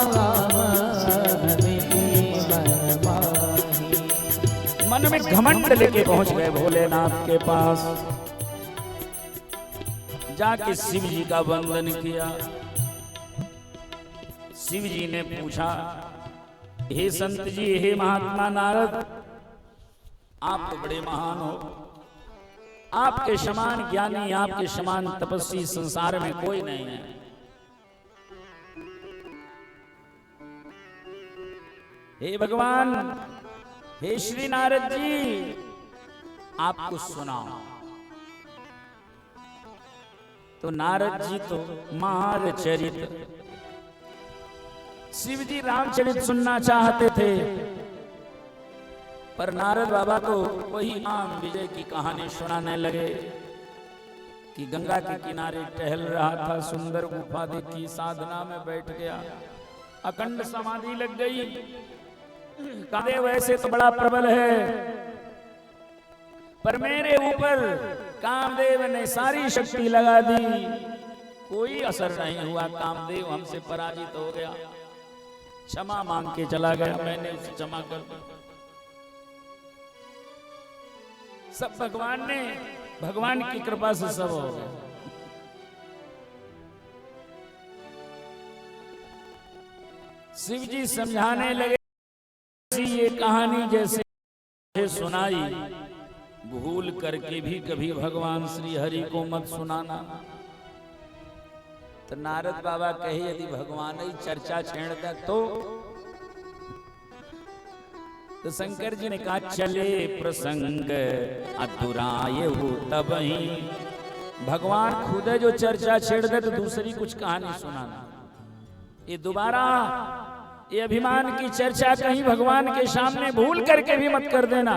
काम अहमिति मन माही। मन में घमंड लेके पहुंच गए भोलेनाथ के पास, जाके शिव जी का वंदन किया। शिव जी ने पूछा, हे संत जी, हे महात्मा नारद, आप तो बड़े महान हो, आपके समान ज्ञानी, आपके समान तपस्वी संसार में कोई नहीं है। हे भगवान, हे श्री नारद जी, आपको सुनाओ। तो नारद जी तो मार चरित, शिव जी रामचरित सुनना चाहते थे, पर नारद बाबा तो वही राम विजय की कहानी सुनाने लगे कि गंगा के किनारे टहल रहा था, सुंदर गुफा देखी, साधना में बैठ गया, अखंड समाधि लग गई। कामदेव वैसे तो बड़ा प्रबल है, पर मेरे ऊपर कामदेव ने सारी शक्ति लगा दी, कोई असर नहीं हुआ, कामदेव हमसे पराजित हो गया। क्षमा मांग के चला गया, मैंने उसे क्षमा कर दी। सब भगवान की कृपा से सब हो गया। शिव जी समझाने लगे, ये कहानी जैसे सुनाई, भूल करके भी कभी भगवान श्री हरि को मत सुनाना। तो नारद बाबा कहे, यदि भगवान ही चर्चा छेड़ दे तो शंकर जी ने कहा, चले प्रसंग अधुराए हो तब ही। भगवान खुद है जो चर्चा छेड़ दे तो दूसरी कुछ कहानी सुनाना। ये दोबारा ये अभिमान की चर्चा कहीं भगवान के सामने भूल करके भी मत कर देना।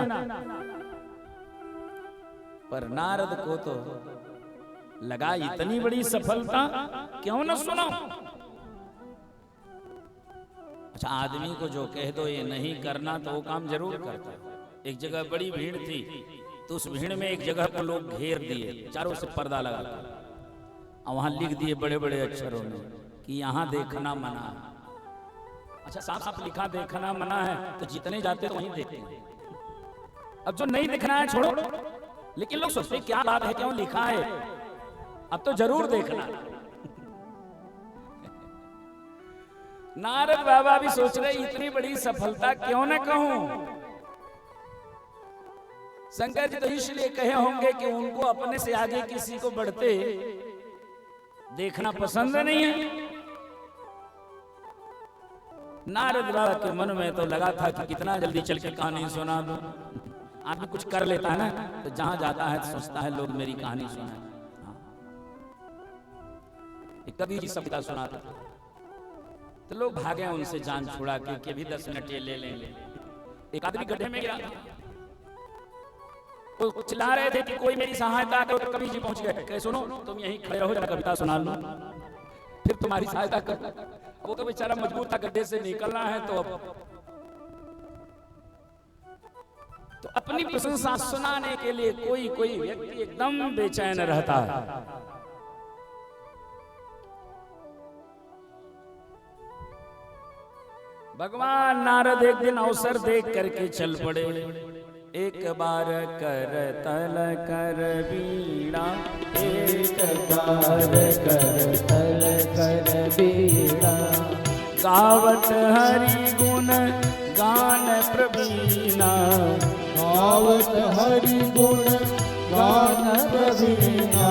पर नारद को तो लगा इतनी बड़ी सफलता, क्यों न सुनो। अच्छा, आदमी को जो कह दो ये नहीं करना तो वो काम जरूर करता है। एक जगह बड़ी भीड़ थी, तो उस भीड़ में एक जगह को लोग घेर दिए, चारों से पर्दा लगा और वहां लिख दिए बड़े बड़े अक्षरों में कि यहाँ देखना मना है। अच्छा, साफ साफ लिखा देखना मना है, तो जितने जाते तो वहीं देखते हैं। अब जो नहीं दिखना है छोड़ो, लेकिन लोग सोचते क्या बात है, क्यों लिखा है, अब तो जरूर देखना। नारद बाबा भी सोच रहे इतनी बड़ी सफलता क्यों न कहूं। शंकर जी तो इसलिए कहे होंगे कि उनको अपने से आगे किसी को बढ़ते देखना पसंद नहीं है। नारद बाबा के मन में तो लगा था कि कितना जल्दी चल के कहानी सुना दूं। आदमी कुछ कर लेता है ना, तो जहां जाता है तो सोचता है लोग मेरी कहानी सुनाए। कभी जी सभ्यता सुनाता तो लोग भागे उनसे जान छुड़ा के भी 10 मिनट ये ले लेंगे। एक आदमी गड्ढे में गिरा, वो चिल्ला रहे थे कि कोई मेरी सहायता करो, तो कवि जी पहुंच गए, कहे सुनो तुम यहीं खड़े रहो, जरा कविता सुना लो, फिर तुम्हारी सहायता कर। वो तो बेचारा मजबूर था, गड्ढे से निकलना है, तो अपनी प्रशंसा सुनाने के लिए कोई व्यक्ति एकदम बेचैन रहता है। भगवान नारद एक दिन अवसर देख करके चल पड़े। एक बार कर तल कर बीड़ा, एक बार कर तल कर बीड़ा, गावत हरि गुण गान प्रवीणा, गावत हरि गुण गान प्रवीणा,